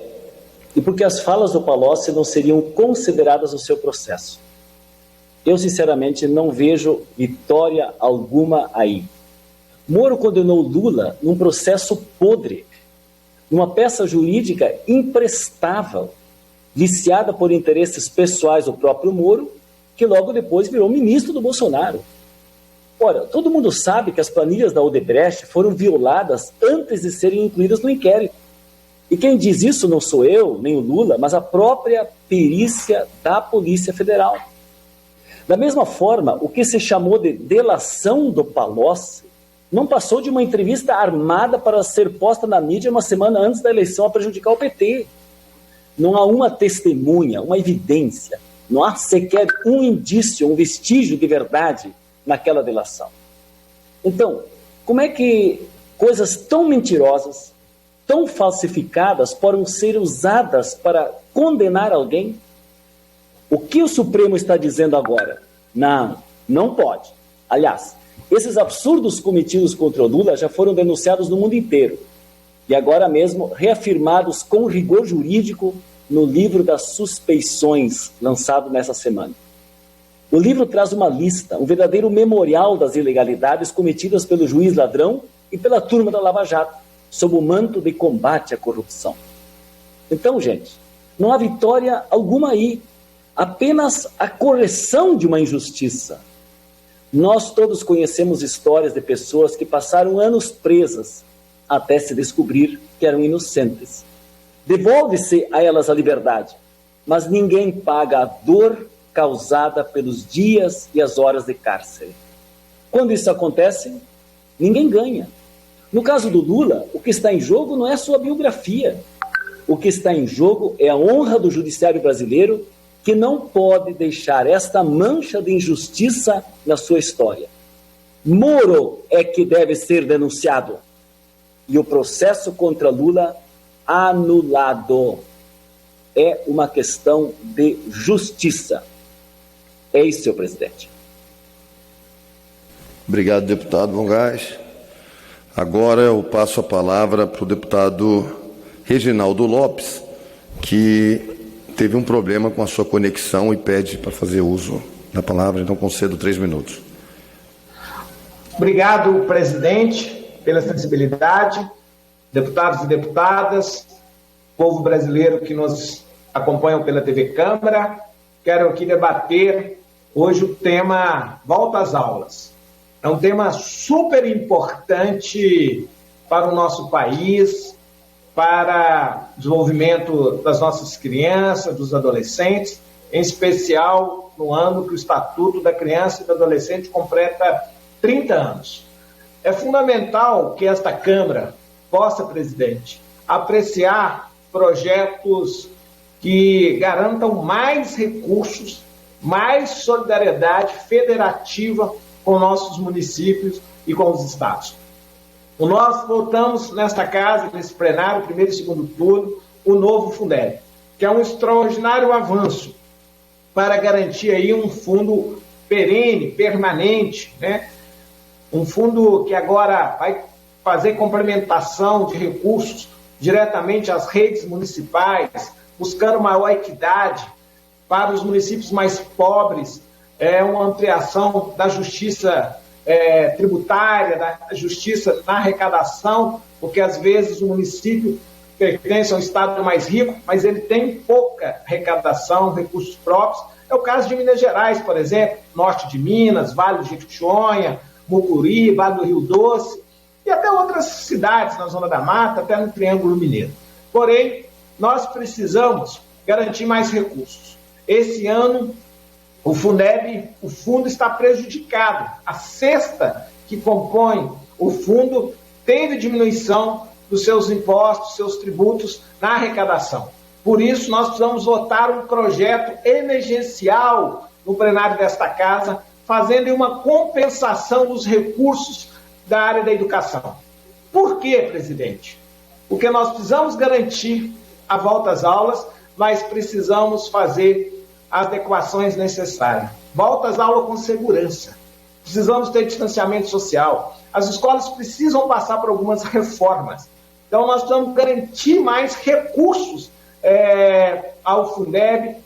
e porque as falas do Palocci não seriam consideradas no seu processo. Eu, sinceramente, não vejo vitória alguma aí. Moro condenou Lula num processo podre, numa peça jurídica imprestável, viciada por interesses pessoais do próprio Moro, que logo depois virou ministro do Bolsonaro. Ora, todo mundo sabe que as planilhas da Odebrecht foram violadas antes de serem incluídas no inquérito. E quem diz isso não sou eu, nem o Lula, mas a própria perícia da Polícia Federal. Da mesma forma, o que se chamou de delação do Palocci não passou de uma entrevista armada para ser posta na mídia uma semana antes da eleição a prejudicar o PT. Não há uma testemunha, uma evidência, não há sequer um indício, um vestígio de verdade naquela delação. Então, como é que coisas tão mentirosas, tão falsificadas, podem ser usadas para condenar alguém? O que o Supremo está dizendo agora? Não pode. Aliás, esses absurdos cometidos contra o Lula já foram denunciados no mundo inteiro e agora mesmo reafirmados com rigor jurídico no livro das suspeições, lançado nessa semana. O livro traz uma lista, um verdadeiro memorial das ilegalidades cometidas pelo juiz ladrão e pela turma da Lava Jato, sob o manto de combate à corrupção. Então, gente, não há vitória alguma aí, apenas a correção de uma injustiça. Nós todos conhecemos histórias de pessoas que passaram anos presas até se descobrir que eram inocentes. Devolve-se a elas a liberdade, mas ninguém paga a dor causada pelos dias e as horas de cárcere. Quando isso acontece, ninguém ganha. No caso do Lula, o que está em jogo não é a sua biografia. O que está em jogo é a honra do judiciário brasileiro, que não pode deixar esta mancha de injustiça na sua história. Moro é que deve ser denunciado. E o processo contra Lula anulado. É uma questão de justiça. É isso, senhor presidente. Obrigado, deputado Vongás. Agora eu passo a palavra para o deputado Reginaldo Lopes, que teve um problema com a sua conexão e pede para fazer uso da palavra, então concedo 3 minutos. Obrigado, presidente, pela sensibilidade, deputados e deputadas, povo brasileiro que nos acompanham pela TV Câmara. Quero aqui debater hoje o tema Volta às Aulas. É um tema super importante para o nosso país, para o desenvolvimento das nossas crianças, dos adolescentes, em especial no ano que o Estatuto da Criança e do Adolescente completa 30 anos. É fundamental que esta Câmara possa, presidente, apreciar projetos que garantam mais recursos, mais solidariedade federativa com nossos municípios e com os estados. Nós votamos nesta casa, nesse plenário, primeiro e segundo turno, o novo Fundeb, que é um extraordinário avanço para garantir aí um fundo perene, permanente, né? Um fundo que agora vai fazer complementação de recursos diretamente às redes municipais, buscando maior equidade para os municípios mais pobres, uma ampliação da justiça tributária, da justiça na arrecadação, porque às vezes o município pertence ao estado mais rico, mas ele tem pouca arrecadação, recursos próprios. É o caso de Minas Gerais, por exemplo, norte de Minas, Vale do Jequitinhonha, Mucuri, Vale do Rio Doce, e até outras cidades na Zona da Mata, até no Triângulo Mineiro. Porém, nós precisamos garantir mais recursos. Esse ano, o Fundeb, o fundo está prejudicado. A cesta que compõe o fundo teve diminuição dos seus impostos, seus tributos na arrecadação. Por isso, nós precisamos votar um projeto emergencial no plenário desta casa, fazendo uma compensação dos recursos da área da educação. Por quê, presidente? Porque nós precisamos garantir a volta às aulas, mas precisamos fazer as adequações necessárias. Volta às aulas com segurança. precisamos ter distanciamento social, as escolas precisam passar por algumas reformas. Então, nós precisamos garantir mais recursos ao Fundeb,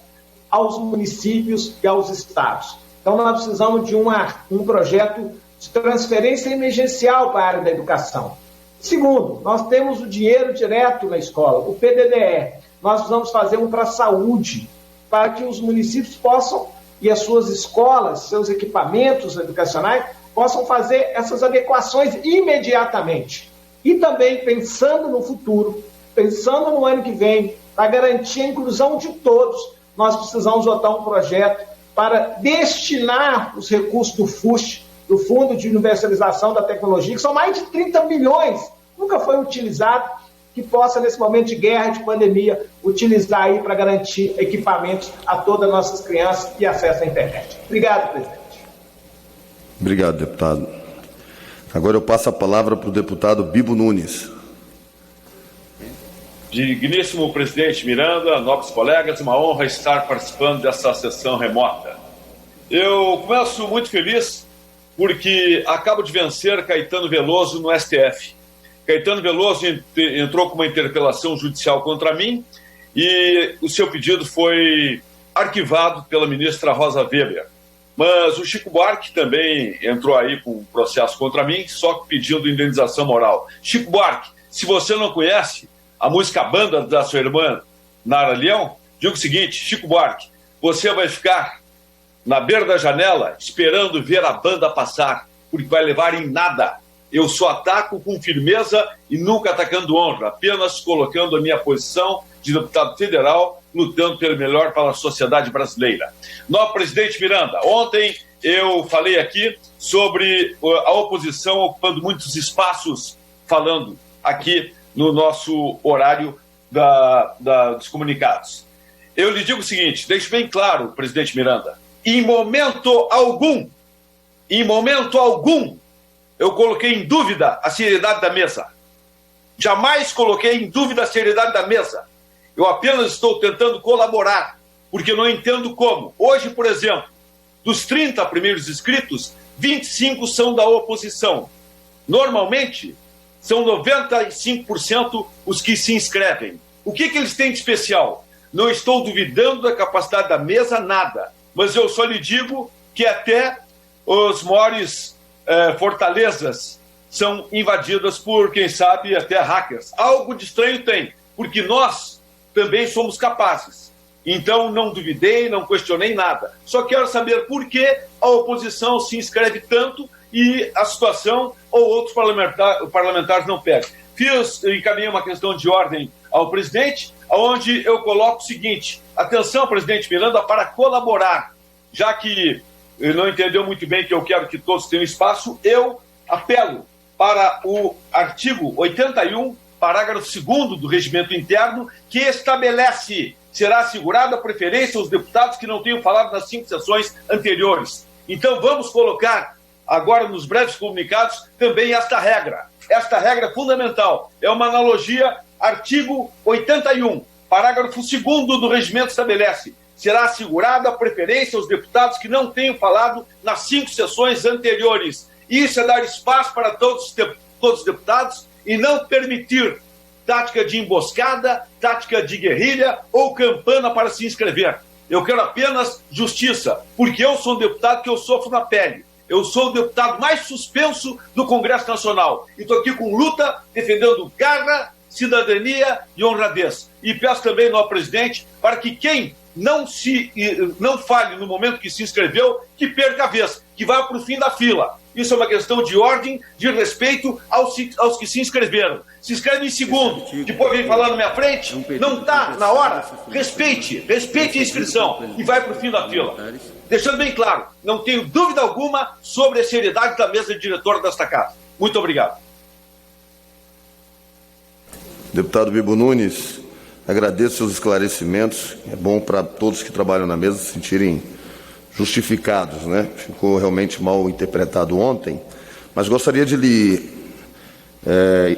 aos municípios e aos estados. Então, nós precisamos de um projeto de transferência emergencial para a área da educação. Segundo, nós temos o dinheiro direto na escola, o PDDE. Nós precisamos fazer um para a saúde, para que os municípios possam, e as suas escolas, seus equipamentos educacionais, possam fazer essas adequações imediatamente. E também pensando no futuro, pensando no ano que vem, para garantir a inclusão de todos, nós precisamos votar um projeto para destinar os recursos do FUST, do Fundo de Universalização da Tecnologia, que são mais de 30 milhões, nunca foi utilizado, que possa, nesse momento de guerra, de pandemia, utilizar aí para garantir equipamentos a todas as nossas crianças e acesso à internet. Obrigado, presidente. Obrigado, deputado. Agora eu passo a palavra para o deputado Bibo Nunes. Digníssimo presidente Miranda, nobres colegas, uma honra estar participando dessa sessão remota. Eu começo muito feliz porque acabo de vencer Caetano Veloso no STF. Caetano Veloso entrou com uma interpelação judicial contra mim e o seu pedido foi arquivado pela ministra Rosa Weber. Mas o Chico Buarque também entrou aí com um processo contra mim, só pedindo indenização moral. Chico Buarque, se você não conhece a música Banda da sua irmã Nara Leão, digo o seguinte: Chico Buarque, você vai ficar na beira da janela esperando ver a banda passar, porque vai levar em nada. Eu só ataco com firmeza e nunca atacando honra, apenas colocando a minha posição de deputado federal, lutando pelo melhor para a sociedade brasileira. Nosso presidente Miranda, ontem eu falei aqui sobre a oposição ocupando muitos espaços, falando aqui no nosso horário dos comunicados. Eu lhe digo o seguinte, deixo bem claro, presidente Miranda, em momento algum, eu coloquei em dúvida a seriedade da mesa. Jamais coloquei em dúvida a seriedade da mesa. Eu apenas estou tentando colaborar, porque não entendo como. Hoje, por exemplo, dos 30 primeiros inscritos, 25 são da oposição. Normalmente, são 95% os que se inscrevem. O que eles têm de especial? Não estou duvidando da capacidade da mesa, nada. Mas eu só lhe digo que até os maiores fortalezas são invadidas por, quem sabe, até hackers. Algo de estranho tem, porque nós também somos capazes. Então, não duvidei, não questionei nada. Só quero saber por que a oposição se inscreve tanto e a situação ou outros parlamentares não pegam. Encaminhei uma questão de ordem ao presidente, onde eu coloco o seguinte: atenção, presidente Miranda, para colaborar, já que não entendeu muito bem que eu quero que todos tenham espaço, eu apelo para o artigo 81, parágrafo 2º do Regimento Interno, que estabelece: será assegurada a preferência aos deputados que não tenham falado nas 5 sessões anteriores. Então vamos colocar agora nos breves comunicados também esta regra. Esta regra é fundamental. É uma analogia, artigo 81, parágrafo 2º do Regimento estabelece: será assegurada a preferência aos deputados que não tenham falado nas 5 sessões anteriores. Isso é dar espaço para todos os deputados e não permitir tática de emboscada, tática de guerrilha ou campana para se inscrever. Eu quero apenas justiça, porque eu sou um deputado que eu sofro na pele. Eu sou o deputado mais suspenso do Congresso Nacional. E estou aqui com luta, defendendo garra, cidadania e honradez. E peço também, nosso presidente, para que quem não fale no momento que se inscreveu, que perca a vez, que vá para o fim da fila. Isso é uma questão de ordem, de respeito aos que se inscreveram. Se inscreve em segundo, depois vem falar na minha frente, não está na hora, respeite a inscrição e vai para o fim da fila. Deixando bem claro, não tenho dúvida alguma sobre a seriedade da mesa diretora desta casa. Muito obrigado. Deputado Bibo Nunes, agradeço seus esclarecimentos. É bom para todos que trabalham na mesa se sentirem justificados, né? Ficou realmente mal interpretado ontem, mas gostaria de lhe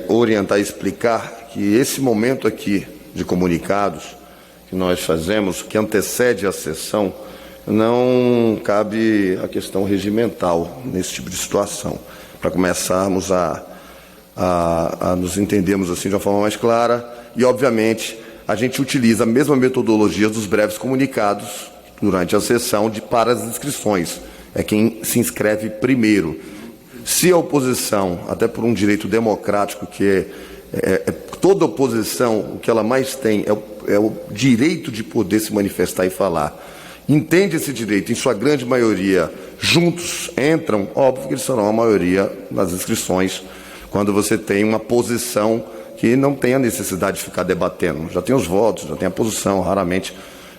orientar e explicar que esse momento aqui de comunicados que nós fazemos, que antecede a sessão, não cabe a questão regimental nesse tipo de situação, para começarmos a nos entendermos assim de uma forma mais clara. E, obviamente, a gente utiliza a mesma metodologia dos breves comunicados durante a sessão para as inscrições. É quem se inscreve primeiro. Se a oposição, até por um direito democrático, que toda oposição, o que ela mais tem é o direito de poder se manifestar e falar, entende esse direito, em sua grande maioria, juntos entram, óbvio que eles serão a maioria nas inscrições, quando você tem uma posição que não tem a necessidade de ficar debatendo. Já tem os votos, já tem a posição, raramente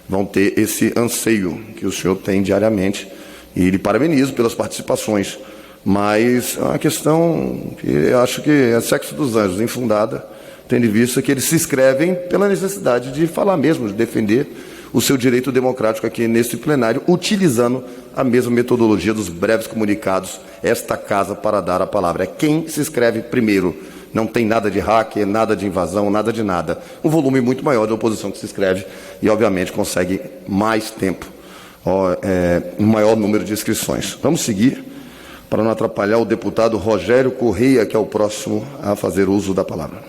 vão ter esse anseio que o senhor tem diariamente, e lhe parabenizo pelas participações. Mas é uma questão que eu acho que é sexo dos anjos, infundada, tendo em vista que eles se inscrevem pela necessidade de falar mesmo, de defender o seu direito democrático aqui nesse plenário, utilizando a mesma metodologia dos breves comunicados, esta casa para dar a palavra. É quem se inscreve primeiro. Não tem nada de hacker, nada de invasão, nada de nada. Um volume muito maior de oposição que se inscreve e, obviamente, consegue mais tempo, um maior número de inscrições. Vamos seguir, para não atrapalhar o deputado Rogério Correia, que é o próximo a fazer uso da palavra.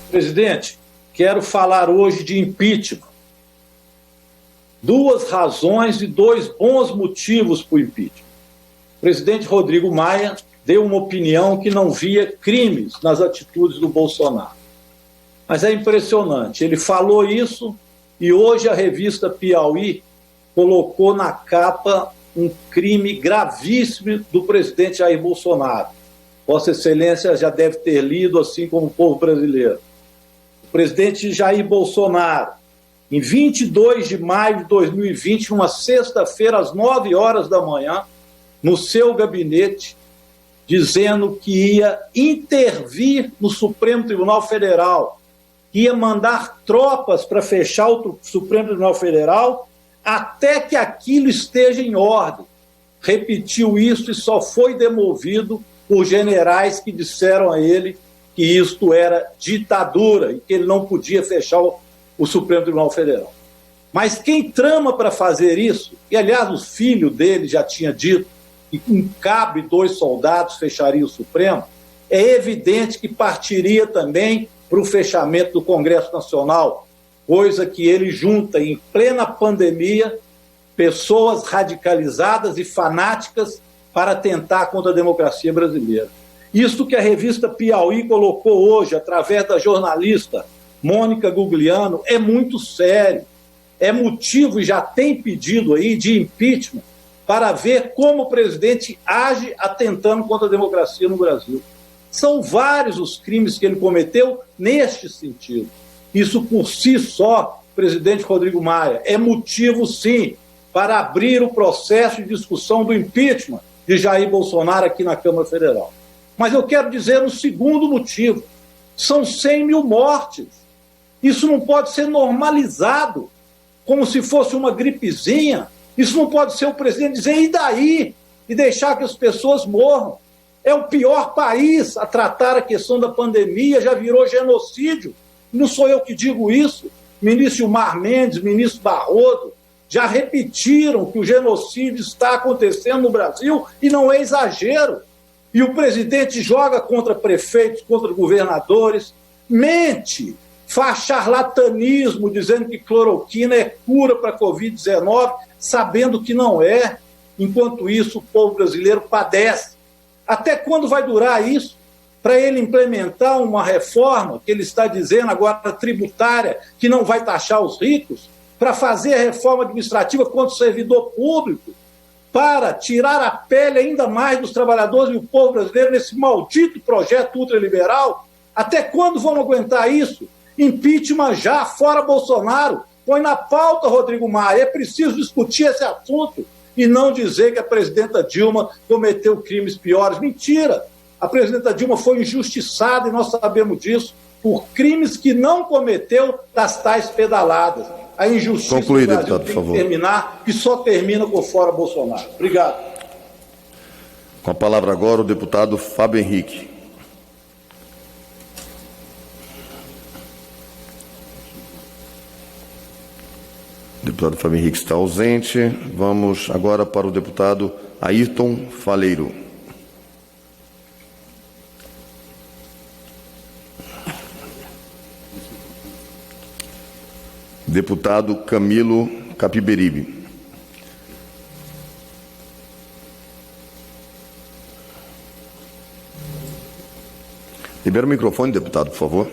Presidente, quero falar hoje de impeachment. 2 razões e 2 bons motivos para o impeachment. O presidente Rodrigo Maia deu uma opinião que não via crimes nas atitudes do Bolsonaro. Mas é impressionante, ele falou isso e hoje a revista Piauí colocou na capa um crime gravíssimo do presidente Jair Bolsonaro. Vossa Excelência já deve ter lido, assim como o povo brasileiro. O presidente Jair Bolsonaro, em 22 de maio de 2020, numa sexta-feira, às 9 horas da manhã, no seu gabinete, dizendo que ia intervir no Supremo Tribunal Federal, que ia mandar tropas para fechar o Supremo Tribunal Federal até que aquilo esteja em ordem. Repetiu isso e só foi demovido por generais que disseram a ele que isto era ditadura e que ele não podia fechar o Supremo Tribunal Federal. Mas quem trama para fazer isso, e aliás o filho dele já tinha dito que com cabe 2 soldados fecharia o Supremo, é evidente que partiria também para o fechamento do Congresso Nacional, coisa que ele junta em plena pandemia pessoas radicalizadas e fanáticas para atentar contra a democracia brasileira. Isso que a revista Piauí colocou hoje, através da jornalista Mônica Gugliano, é muito sério. É motivo, e já tem pedido aí, de impeachment, para ver como o presidente age atentando contra a democracia no Brasil. São vários os crimes que ele cometeu neste sentido. Isso por si só, presidente Rodrigo Maia, é motivo, sim, para abrir o processo de discussão do impeachment de Jair Bolsonaro aqui na Câmara Federal. Mas eu quero dizer um segundo motivo. São 100 mil mortes. Isso não pode ser normalizado como se fosse uma gripezinha. Isso não pode ser o presidente dizer, e daí? E deixar que as pessoas morram. É o pior país a tratar a questão da pandemia, já virou genocídio. Não sou eu que digo isso. Ministro Gilmar Mendes, ministro Barroso, já repetiram que o genocídio está acontecendo no Brasil e não é exagero. E o presidente joga contra prefeitos, contra governadores, mente, faz charlatanismo dizendo que cloroquina é cura para a Covid-19, sabendo que não é. Enquanto isso, o povo brasileiro padece. Até quando vai durar isso? Para ele implementar uma reforma, que ele está dizendo agora tributária, que não vai taxar os ricos, para fazer a reforma administrativa contra o servidor público, para tirar a pele ainda mais dos trabalhadores e do povo brasileiro nesse maldito projeto ultraliberal? Até quando vão aguentar isso? Impeachment já, fora Bolsonaro. Põe na pauta, Rodrigo Maia. É preciso discutir esse assunto e não dizer que a presidenta Dilma cometeu crimes piores. Mentira! A presidenta Dilma foi injustiçada, e nós sabemos disso, por crimes que não cometeu das tais pedaladas. A injustiça Concluir, do Brasil deputado, tem por que favor. terminar e só termina com fora Bolsonaro. Obrigado. Com a palavra agora o deputado Fábio Henrique. deputado Fábio Henrique está ausente. Vamos agora para o deputado Ayrton Faleiro. Deputado Camilo Capiberibe. Libera o microfone, deputado, por favor.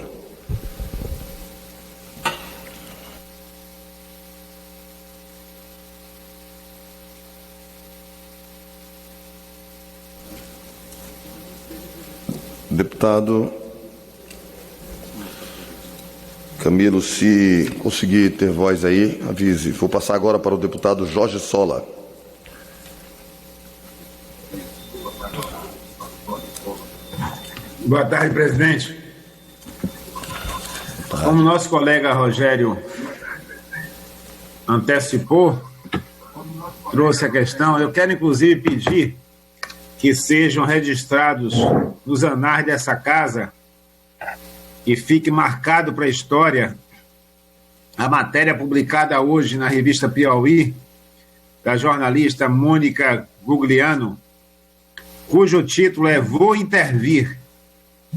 Deputado Camilo, se conseguir ter voz aí, avise. Vou passar agora para o deputado Jorge Sola. Boa tarde, presidente. Como nosso colega Rogério antecipou, trouxe a questão, eu quero inclusive pedir que sejam registrados nos anais dessa casa e fique marcado para a história a matéria publicada hoje na revista Piauí, da jornalista Mônica Gugliano, cujo título é Vou Intervir,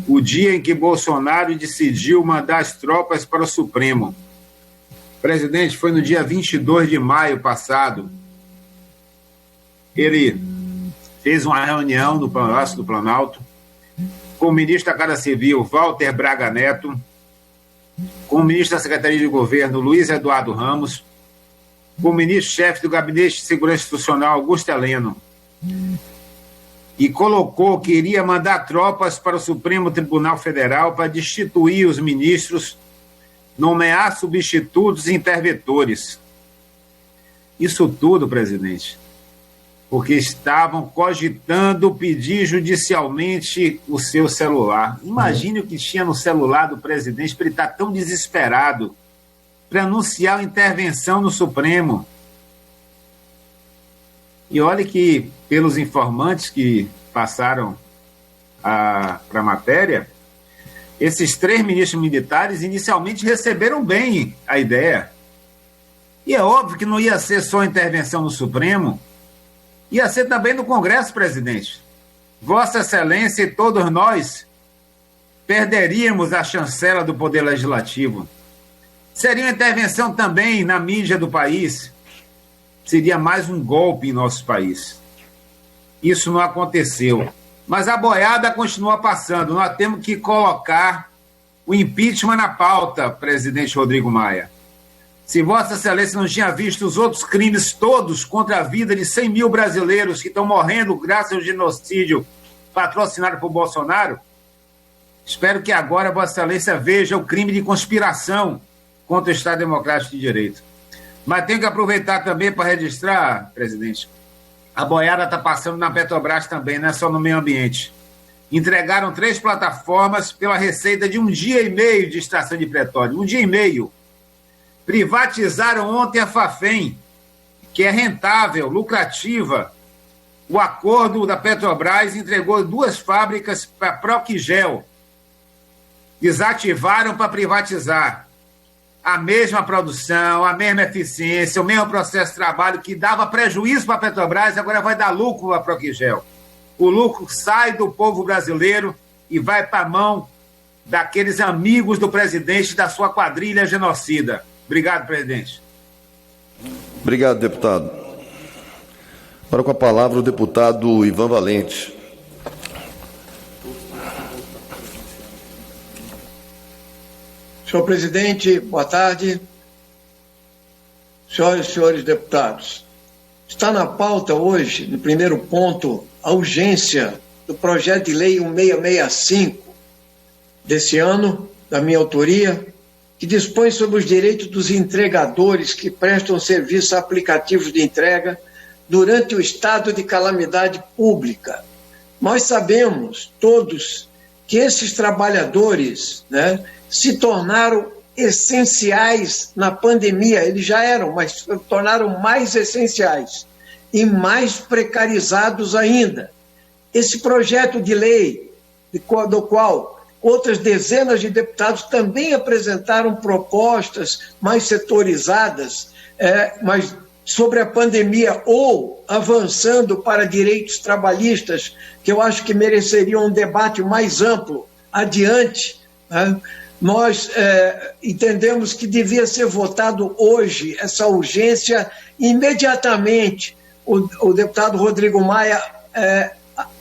o dia em que Bolsonaro decidiu mandar as tropas para o Supremo. Presidente, foi no dia 22 de maio passado. Ele fez uma reunião no Palácio do Planalto com o ministro da Casa Civil, Walter Braga Neto, com o ministro da Secretaria de Governo, Luiz Eduardo Ramos, com o ministro-chefe do Gabinete de Segurança Institucional, Augusto Heleno, e colocou que iria mandar tropas para o Supremo Tribunal Federal para destituir os ministros, nomear substitutos e interventores. Isso tudo, presidente, porque estavam cogitando pedir judicialmente o seu celular. Imagine o que tinha no celular do presidente para ele estar tão desesperado para anunciar a intervenção no Supremo. E olha que, pelos informantes que passaram para a matéria, esses 3 ministros militares inicialmente receberam bem a ideia. E é óbvio que não ia ser só intervenção no Supremo, ia ser também no Congresso, presidente. Vossa Excelência e todos nós perderíamos a chancela do Poder Legislativo. Seria uma intervenção também na mídia do país. Seria mais um golpe em nosso país. Isso não aconteceu. Mas a boiada continua passando. Nós temos que colocar o impeachment na pauta, presidente Rodrigo Maia. Se Vossa Excelência não tinha visto os outros crimes todos contra a vida de 100 mil brasileiros que estão morrendo graças ao genocídio patrocinado por Bolsonaro, espero que agora Vossa Excelência veja o crime de conspiração contra o Estado Democrático de Direito. Mas tenho que aproveitar também para registrar, presidente, a boiada está passando na Petrobras também, não é só no meio ambiente. Entregaram 3 plataformas pela receita de 1 dia e meio de extração de petróleo. 1 dia e meio. Privatizaram ontem a Fafem, que é rentável, lucrativa. O acordo da Petrobras entregou 2 fábricas para a Proquigel. Desativaram para privatizar. A mesma produção, a mesma eficiência, o mesmo processo de trabalho que dava prejuízo para a Petrobras, agora vai dar lucro para a Proquigel. O lucro sai do povo brasileiro e vai para a mão daqueles amigos do presidente da sua quadrilha genocida. Obrigado, presidente. Obrigado, deputado. Agora com a palavra o deputado Ivan Valente. Senhor presidente, boa tarde. Senhoras e senhores deputados, está na pauta hoje, no primeiro ponto, a urgência do projeto de lei 1665 desse ano, da minha autoria, que dispõe sobre os direitos dos entregadores que prestam serviço a aplicativos de entrega durante o estado de calamidade pública. Nós sabemos, todos, que esses trabalhadores, né, se tornaram essenciais na pandemia. Eles já eram, mas se tornaram mais essenciais e mais precarizados ainda. Esse projeto de lei, do qual outras dezenas de deputados também apresentaram propostas mais setorizadas, mas sobre a pandemia ou avançando para direitos trabalhistas, que eu acho que mereceriam um debate mais amplo adiante, né? Nós entendemos que devia ser votado hoje essa urgência imediatamente. O deputado Rodrigo Maia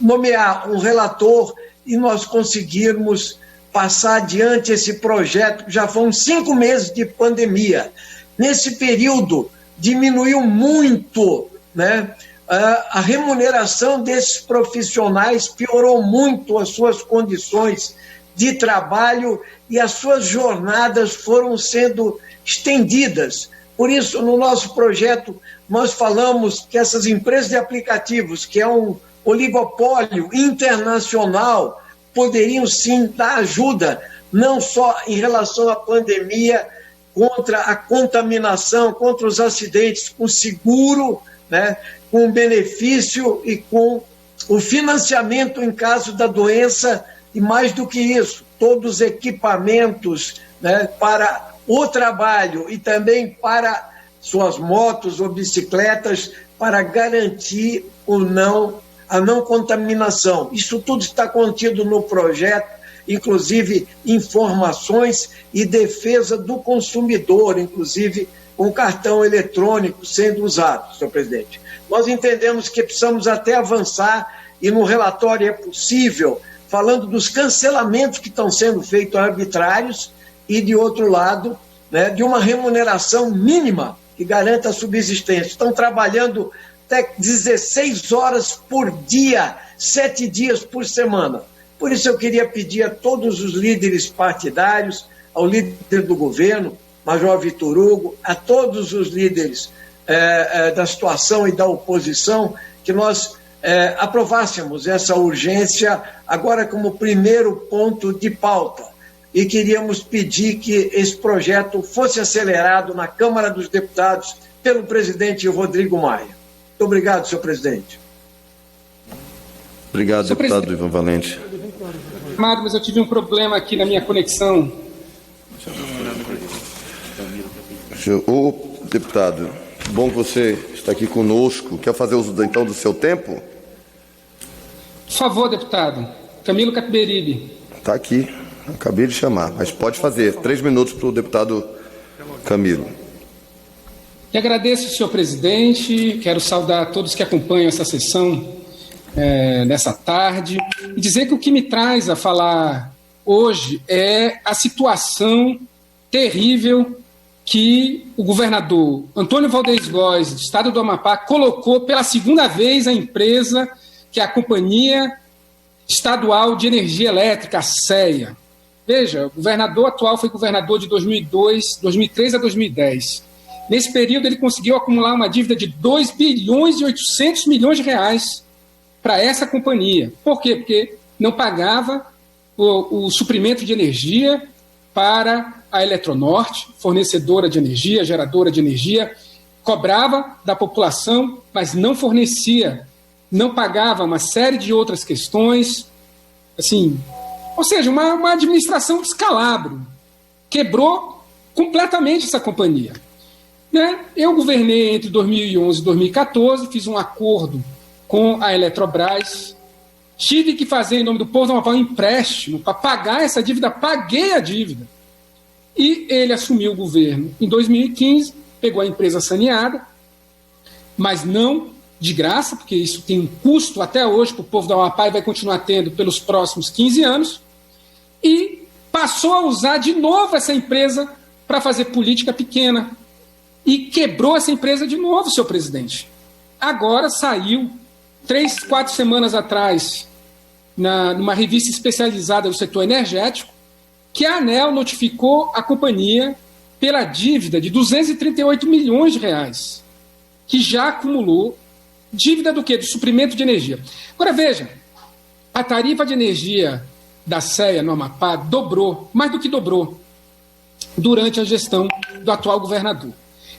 nomear um relator e nós conseguirmos passar adiante esse projeto. Já foram 5 meses de pandemia. Nesse período, diminuiu muito, né? A remuneração desses profissionais piorou muito as suas condições de trabalho e as suas jornadas foram sendo estendidas. Por isso, no nosso projeto, nós falamos que essas empresas de aplicativos, que é um oligopólio internacional, poderiam sim dar ajuda, não só em relação à pandemia, contra a contaminação, contra os acidentes, com seguro, né, com benefício e com o financiamento em caso da doença, e mais do que isso, todos os equipamentos, né, para o trabalho e também para suas motos ou bicicletas, para garantir a não contaminação. Isso tudo está contido no projeto, inclusive informações e defesa do consumidor, inclusive com cartão eletrônico sendo usado, senhor presidente. Nós entendemos que precisamos até avançar, e no relatório é possível, falando dos cancelamentos que estão sendo feitos arbitrários e, de outro lado, né, de uma remuneração mínima que garanta a subsistência. Estão trabalhando até 16 horas por dia, 7 dias por semana. Por isso eu queria pedir a todos os líderes partidários, ao líder do governo, Major Vitor Hugo, a todos os líderes da situação e da oposição, que nós aprovássemos essa urgência agora como primeiro ponto de pauta. E queríamos pedir que esse projeto fosse acelerado na Câmara dos Deputados pelo presidente Rodrigo Maia. Muito obrigado, senhor presidente. Obrigado, deputado Ivan Valente. Mas eu tive um problema aqui na minha conexão. Ô, deputado, bom que você está aqui conosco. Quer fazer uso, então, do seu tempo? Por favor, deputado. Camilo Capiberibe. Está aqui. Acabei de chamar, mas pode fazer. 3 minutos para o deputado Camilo. E agradeço, senhor presidente. Quero saudar todos que acompanham essa sessão nessa tarde. E dizer que o que me traz a falar hoje é a situação terrível que o governador Antônio Valdez Góes, do estado do Amapá, colocou pela segunda vez a empresa, que é a Companhia Estadual de Energia Elétrica, a CEA. Veja, o governador atual foi governador de 2003 a 2010. Nesse período, ele conseguiu acumular uma dívida de 2 bilhões e 800 milhões de reais para essa companhia. Por quê? Porque não pagava o suprimento de energia para a Eletronorte, fornecedora de energia, geradora de energia, cobrava da população, mas não fornecia, não pagava uma série de outras questões, assim, ou seja, uma administração descalabro, quebrou completamente essa companhia. Né? Eu governei entre 2011 e 2014, fiz um acordo com a Eletrobras, tive que fazer, em nome do povo do Amapá, um empréstimo para pagar essa dívida, paguei a dívida. E ele assumiu o governo em 2015, pegou a empresa saneada, mas não de graça, porque isso tem um custo até hoje para o povo do Amapá e vai continuar tendo pelos próximos 15 anos, e passou a usar de novo essa empresa para fazer política pequena. E quebrou essa empresa de novo, senhor presidente. Agora saiu, 3, 4 semanas atrás, numa revista especializada do setor energético, que a ANEEL notificou a companhia pela dívida de 238 milhões de reais, que já acumulou dívida do quê? Do suprimento de energia. Agora veja, a tarifa de energia da CEA no Amapá dobrou, mais do que dobrou, durante a gestão do atual governador.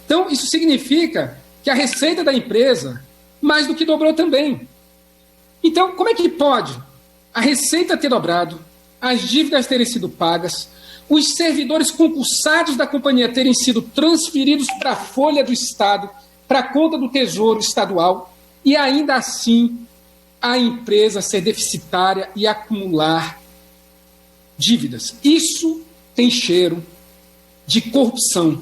Então, isso significa que a receita da empresa mais do que dobrou também. Então, como é que pode a receita ter dobrado, as dívidas terem sido pagas, os servidores concursados da companhia terem sido transferidos para a folha do Estado, para a conta do Tesouro Estadual, e ainda assim a empresa ser deficitária e acumular dívidas. Isso tem cheiro de corrupção.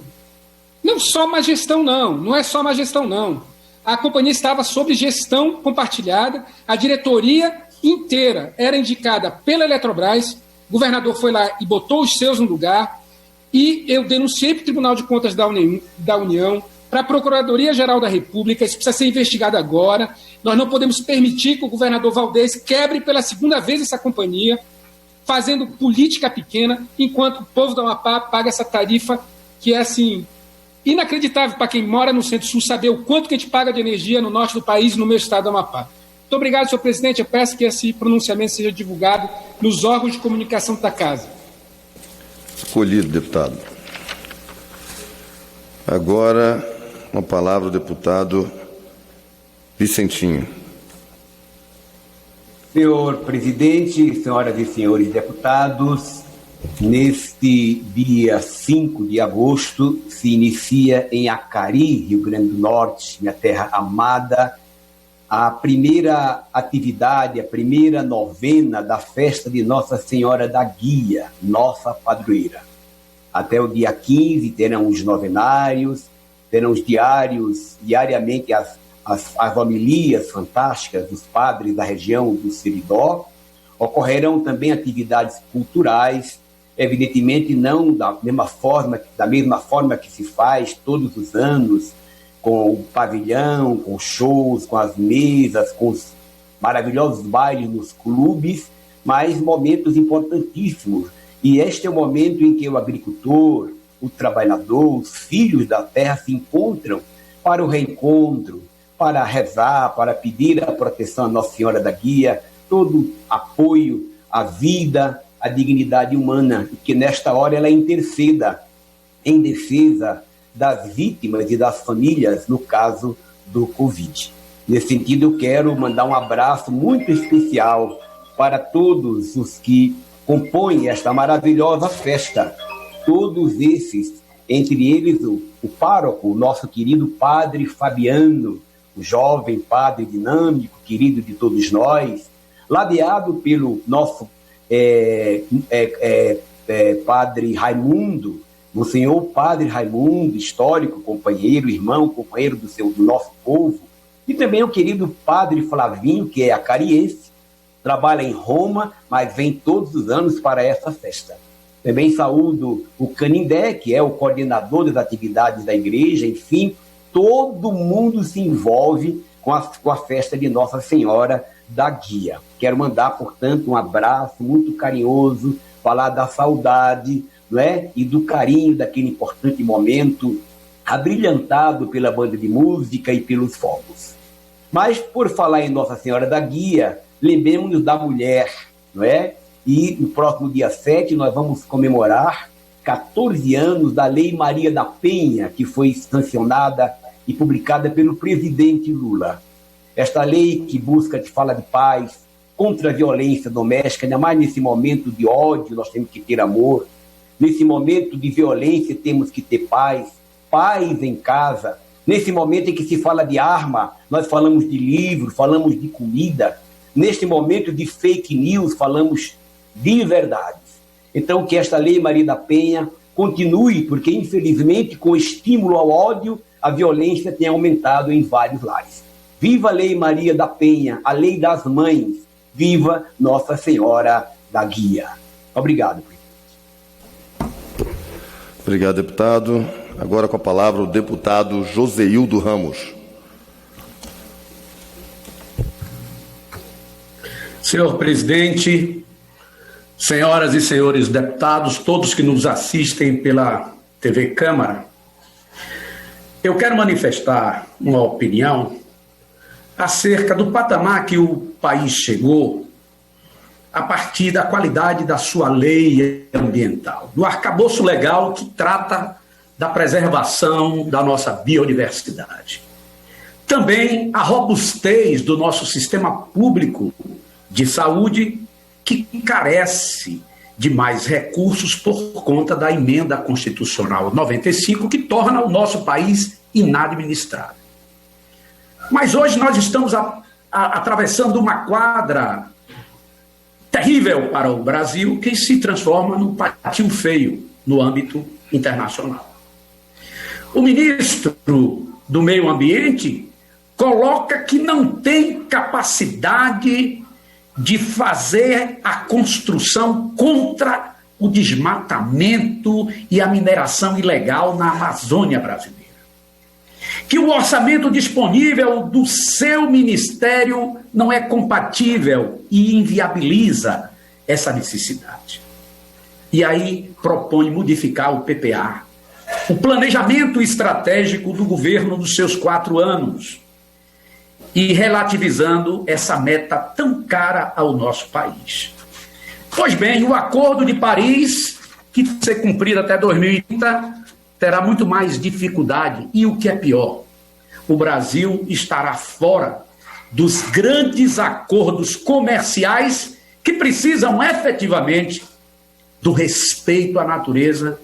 Não só má gestão, não é só má gestão, não. A companhia estava sob gestão compartilhada, a diretoria inteira era indicada pela Eletrobras, o governador foi lá e botou os seus no lugar, e eu denunciei para o Tribunal de Contas da União, para a Procuradoria-Geral da República, isso precisa ser investigado agora. Nós não podemos permitir que o governador Valdez quebre pela segunda vez essa companhia, fazendo política pequena, enquanto o povo do Amapá paga essa tarifa que é, assim, inacreditável para quem mora no Centro-Sul saber o quanto que a gente paga de energia no norte do país e no meu estado do Amapá. Muito obrigado, senhor presidente. Eu peço que esse pronunciamento seja divulgado nos órgãos de comunicação da Casa. Acolhido, deputado. Agora, uma palavra ao deputado Vicentinho. Senhor presidente, senhoras e senhores deputados, neste dia 5 de agosto se inicia em Acari, Rio Grande do Norte, minha terra amada, a primeira atividade, a primeira novena da festa de Nossa Senhora da Guia, nossa padroeira. Até o dia 15 terão os novenários, terão os diariamente as homilias fantásticas dos padres da região do Seridó. Ocorrerão também atividades culturais, evidentemente não da mesma forma que se faz todos os anos, com o pavilhão, com shows, com as mesas, com os maravilhosos bailes nos clubes, mas momentos importantíssimos. E este é o momento em que o agricultor, o trabalhador, os filhos da terra se encontram para o reencontro, para rezar, para pedir a proteção à Nossa Senhora da Guia, todo apoio à vida, à dignidade humana, e que nesta hora ela interceda em defesa das vítimas e das famílias no caso do Covid. Nesse sentido, eu quero mandar um abraço muito especial para todos os que compõem esta maravilhosa festa, todos esses, entre eles o pároco, o nosso querido padre Fabiano, o jovem padre dinâmico, querido de todos nós, ladeado pelo nosso padre Raimundo, o senhor padre Raimundo, histórico, companheiro, irmão, companheiro do nosso povo, e também o querido padre Flavinho, que é acariense, trabalha em Roma, mas vem todos os anos para essa festa. Também saúdo o Canindé, que é o coordenador das atividades da igreja, enfim, todo mundo se envolve com a festa de Nossa Senhora da Guia. Quero mandar, portanto, um abraço muito carinhoso, falar da saudade, não é? E do carinho daquele importante momento, abrilhantado pela banda de música e pelos fogos. Mas, por falar em Nossa Senhora da Guia, lembremos-nos da mulher, não é? E no próximo dia 7 nós vamos comemorar 14 anos da Lei Maria da Penha, que foi sancionada e publicada pelo presidente Lula. Esta lei que busca, que fala de paz, contra a violência doméstica, ainda mais nesse momento de ódio, nós temos que ter amor. Nesse momento de violência, temos que ter paz em casa. Nesse momento em que se fala de arma, nós falamos de livro, falamos de comida. Neste momento de fake news, falamos de verdades. Então, que esta Lei Maria da Penha continue, porque, infelizmente, com estímulo ao ódio, a violência tem aumentado em vários lares. Viva a Lei Maria da Penha, a Lei das Mães. Viva Nossa Senhora da Guia. Obrigado, presidente. Obrigado, deputado. Agora com a palavra o deputado Joseildo Ramos. Senhor presidente, senhoras e senhores deputados, todos que nos assistem pela TV Câmara, eu quero manifestar uma opinião acerca do patamar que o país chegou a partir da qualidade da sua lei ambiental, do arcabouço legal que trata da preservação da nossa biodiversidade. Também a robustez do nosso sistema público de saúde, que carece de mais recursos por conta da emenda constitucional 95, que torna o nosso país inadministrável. Mas hoje nós estamos atravessando uma quadra terrível para o Brasil, que se transforma num patinho feio no âmbito internacional. O ministro do Meio Ambiente coloca que não tem capacidade de fazer a construção contra o desmatamento e a mineração ilegal na Amazônia brasileira. Que o orçamento disponível do seu ministério não é compatível e inviabiliza essa necessidade. E aí propõe modificar o PPA, o planejamento estratégico do governo dos seus 4 anos, e relativizando essa meta tão cara ao nosso país. Pois bem, o Acordo de Paris, que vai ser cumprido até 2030, terá muito mais dificuldade. E o que é pior, o Brasil estará fora dos grandes acordos comerciais que precisam efetivamente do respeito à natureza,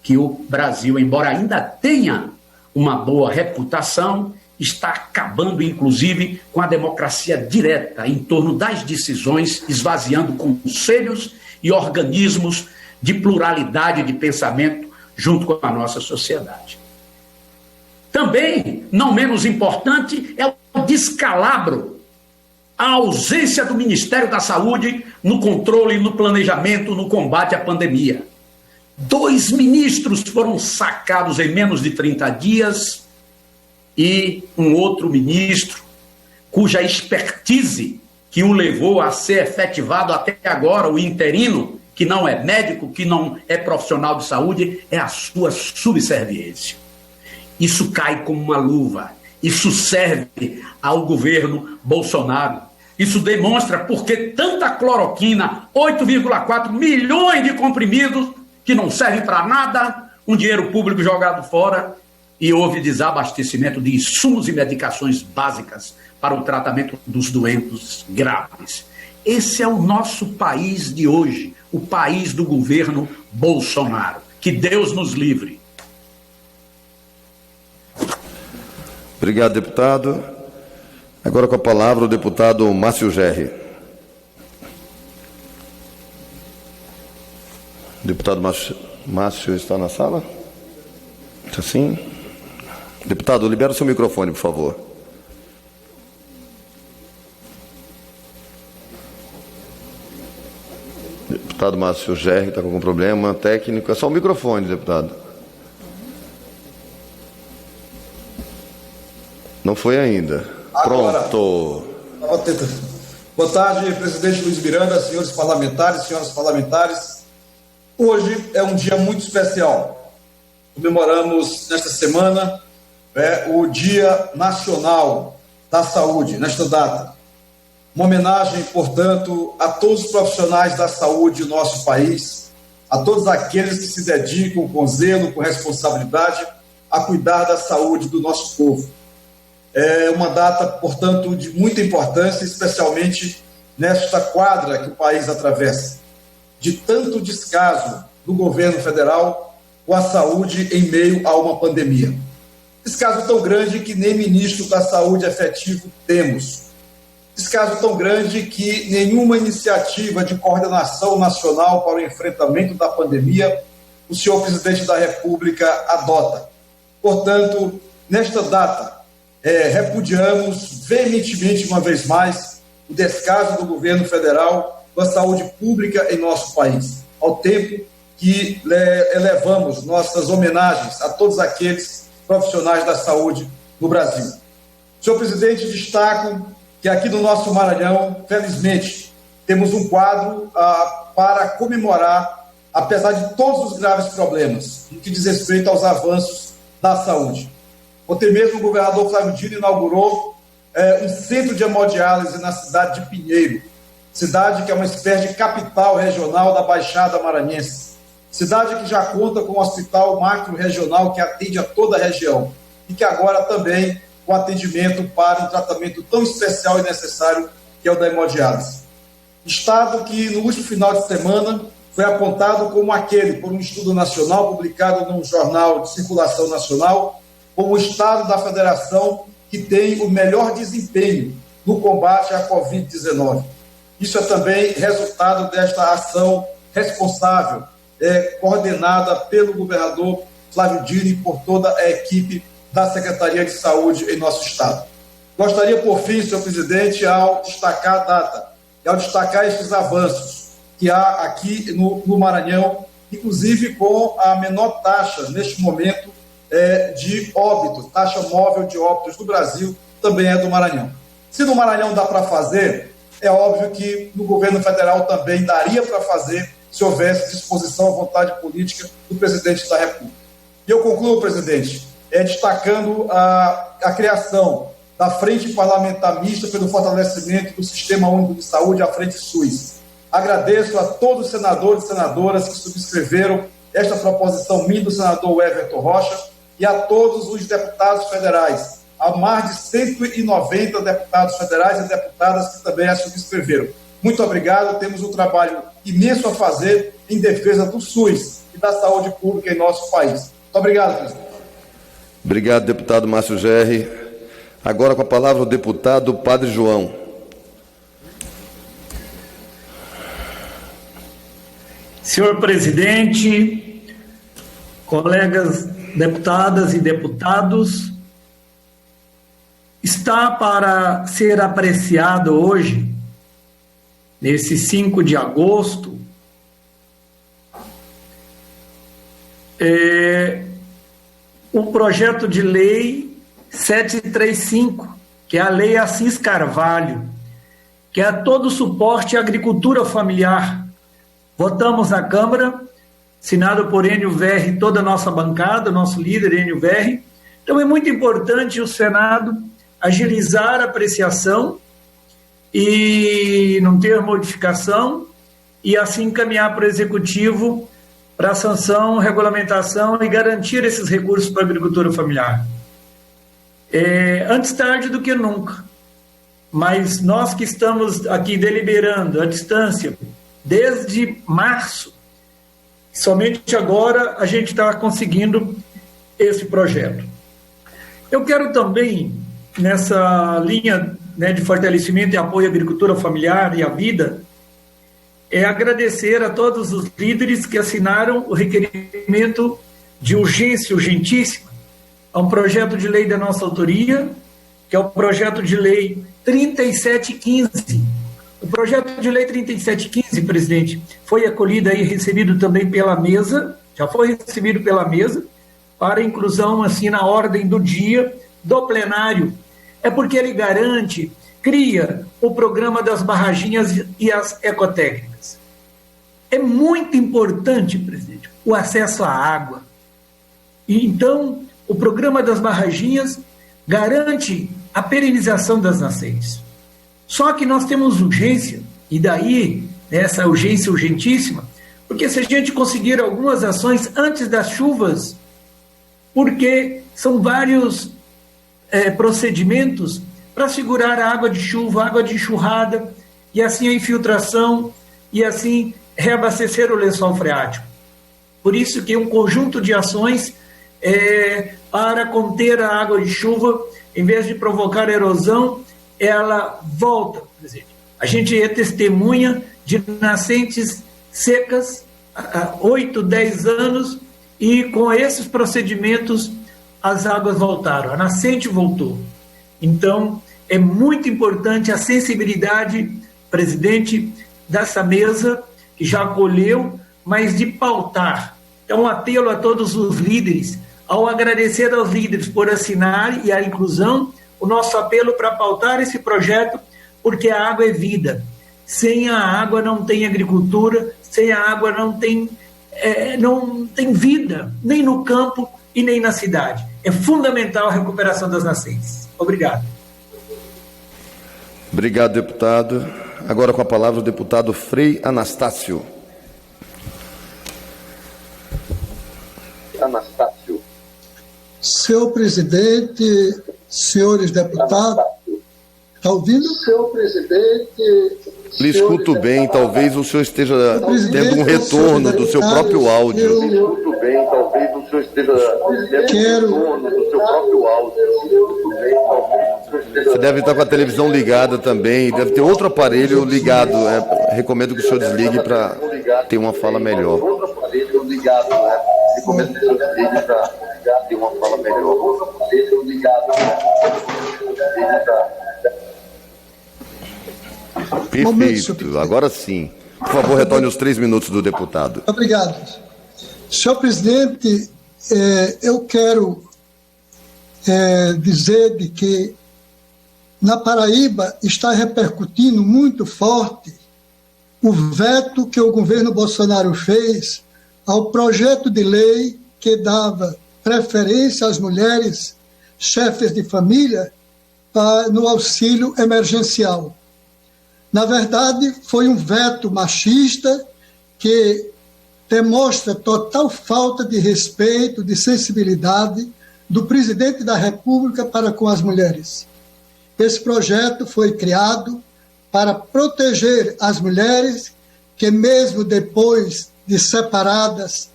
que o Brasil, embora ainda tenha uma boa reputação, está acabando, inclusive, com a democracia direta em torno das decisões, esvaziando conselhos e organismos de pluralidade de pensamento junto com a nossa sociedade. Também, não menos importante, é o descalabro, a ausência do Ministério da Saúde no controle, no planejamento, no combate à pandemia. 2 ministros foram sacados em menos de 30 dias e um outro ministro, cuja expertise que o levou a ser efetivado até agora, o interino, que não é médico, que não é profissional de saúde, é a sua subserviência. Isso cai como uma luva. Isso serve ao governo Bolsonaro. Isso demonstra por que tanta cloroquina, 8,4 milhões de comprimidos, que não servem para nada, um dinheiro público jogado fora, e houve desabastecimento de insumos e medicações básicas para o tratamento dos doentes graves. Esse é o nosso país de hoje, o país do governo Bolsonaro. Que Deus nos livre. Obrigado, deputado. Agora com a palavra o deputado Márcio Gerri. Deputado Márcio está na sala? Está sim? Deputado, libera o seu microfone, por favor. Deputado Márcio Gerri está com algum problema técnico. É só o microfone, deputado. Não foi ainda. Agora. Pronto. Boa tarde, presidente Luiz Miranda, senhores parlamentares, senhoras parlamentares. Hoje é um dia muito especial. Comemoramos nesta semana o Dia Nacional da Saúde, nesta data. Uma homenagem, portanto, a todos os profissionais da saúde do nosso país, a todos aqueles que se dedicam com zelo, com responsabilidade, a cuidar da saúde do nosso povo. É uma data, portanto, de muita importância, especialmente nesta quadra que o país atravessa, de tanto descaso do governo federal com a saúde em meio a uma pandemia. Descaso tão grande que nem ministro da Saúde efetivo temos. Descaso tão grande que nenhuma iniciativa de coordenação nacional para o enfrentamento da pandemia o senhor presidente da República adota. Portanto, nesta data, repudiamos veementemente, uma vez mais, o descaso do governo federal com a saúde pública em nosso país, ao tempo que elevamos nossas homenagens a todos aqueles profissionais da saúde no Brasil. Senhor presidente, destaco que aqui no nosso Maranhão, felizmente, temos um quadro para comemorar, apesar de todos os graves problemas, no que diz respeito aos avanços da saúde. Ontem mesmo o governador Flávio Dino inaugurou um centro de hemodiálise na cidade de Pinheiro, cidade que é uma espécie de capital regional da Baixada Maranhense, cidade que já conta com um hospital macro-regional que atende a toda a região e que agora também com atendimento para um tratamento tão especial e necessário que é o da hemodiálise. Estado que no último final de semana foi apontado como aquele, por um estudo nacional publicado num jornal de circulação nacional, como o estado da federação que tem o melhor desempenho no combate à Covid-19. Isso é também resultado desta ação responsável, coordenada pelo governador Flávio Dino e por toda a equipe da Secretaria de Saúde em nosso estado. Gostaria, por fim, senhor presidente, ao destacar a data e ao destacar estes avanços que há aqui no Maranhão, inclusive com a menor taxa, neste momento, de óbitos, taxa móvel de óbitos do Brasil, também é do Maranhão. Se no Maranhão dá para fazer, é óbvio que no governo federal também daria para fazer, se houvesse disposição, vontade política do presidente da República. E eu concluo, presidente, destacando a criação da Frente Parlamentar Mista pelo fortalecimento do Sistema Único de Saúde, a Frente SUS. Agradeço a todos os senadores e senadoras que subscreveram esta proposição minha do senador Everton Rocha e a todos os deputados federais, a mais de 190 deputados federais e deputadas que também a subscreveram. Muito obrigado, temos um trabalho imenso a fazer em defesa do SUS e da saúde pública em nosso país. Muito obrigado, presidente. Obrigado, deputado Márcio Gerri. Agora com a palavra o deputado Padre João. Senhor presidente, colegas deputadas e deputados, está para ser apreciado hoje, nesse 5 de agosto, o projeto de lei 735, que é a lei Assis Carvalho, que é todo o suporte à agricultura familiar. Votamos na Câmara, assinado por Enio Verri, toda a nossa bancada, nosso líder Enio Verri. Então é muito importante o Senado agilizar a apreciação e não ter modificação e assim encaminhar para o Executivo para a sanção, regulamentação e garantir esses recursos para a agricultura familiar. Antes tarde do que nunca, mas nós que estamos aqui deliberando à distância desde março, somente agora a gente está conseguindo esse projeto. Eu quero também, nessa linha de fortalecimento e apoio à agricultura familiar e à vida, agradecer a todos os líderes que assinaram o requerimento de urgência urgentíssima a um projeto de lei da nossa autoria, que é o projeto de lei 3715. O projeto de lei 3715, presidente, foi acolhido e recebido também pela mesa, já foi recebido pela mesa, para inclusão assim na ordem do dia do plenário. É porque ele cria o programa das barraginhas e as ecotécnicas. É muito importante, presidente, o acesso à água. E, então, o programa das barraginhas garante a perenização das nascentes. Só que nós temos urgência, e daí essa urgência urgentíssima, porque se a gente conseguir algumas ações antes das chuvas, porque são vários procedimentos para segurar a água de chuva, água de enxurrada, e assim a infiltração, e assim reabastecer o lençol freático. Por isso que um conjunto de ações para conter a água de chuva, em vez de provocar erosão, ela volta. A gente é testemunha de nascentes secas há 8, 10 anos, e com esses procedimentos as águas voltaram, a nascente voltou. Então, é muito importante a sensibilidade, presidente, dessa mesa, que já acolheu, mas de pautar. Então, um apelo a todos os líderes, ao agradecer aos líderes por assinar e a inclusão, o nosso apelo para pautar esse projeto, porque a água é vida. Sem a água não tem agricultura, sem a água não tem vida, nem no campo e nem na cidade. É fundamental a recuperação das nascentes. Obrigado. Obrigado, deputado. Agora com a palavra o deputado Frei Anastácio. Senhor presidente, senhores deputados, está ouvindo? Senhor presidente, Lhe escuto bem, talvez o senhor esteja tendo um retorno do seu próprio áudio. Lhe escuto bem, talvez o senhor esteja tendo um retorno do seu próprio áudio. Você deve estar com a televisão ligada também, deve ter outro aparelho ligado. Recomendo que o senhor desligue para ter uma fala melhor. Outro aparelho ligado, recomendo que o senhor desligue para ter uma fala melhor. Outro aparelho ligado, Perfeito, agora sim. Por favor, retorne os 3 minutos do deputado. Obrigado. Senhor presidente, eu quero dizer de que na Paraíba está repercutindo muito forte o veto que o governo Bolsonaro fez ao projeto de lei que dava preferência às mulheres chefes de família no auxílio emergencial. Na verdade, foi um veto machista que demonstra total falta de respeito, de sensibilidade do presidente da República para com as mulheres. Esse projeto foi criado para proteger as mulheres que, mesmo depois de separadas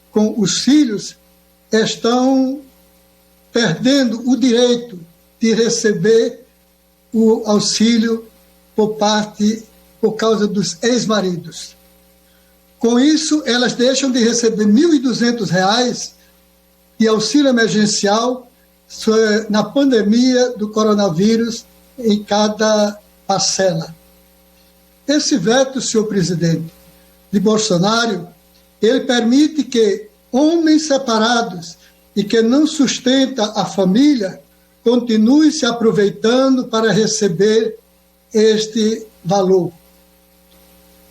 com os filhos, estão perdendo o direito de receber o auxílio por causa dos ex-maridos. Com isso, elas deixam de receber R$ 1.200 de auxílio emergencial na pandemia do coronavírus em cada parcela. Esse veto, senhor presidente, de Bolsonaro, ele permite que homens separados e que não sustentam a família continuem se aproveitando para receber este valor.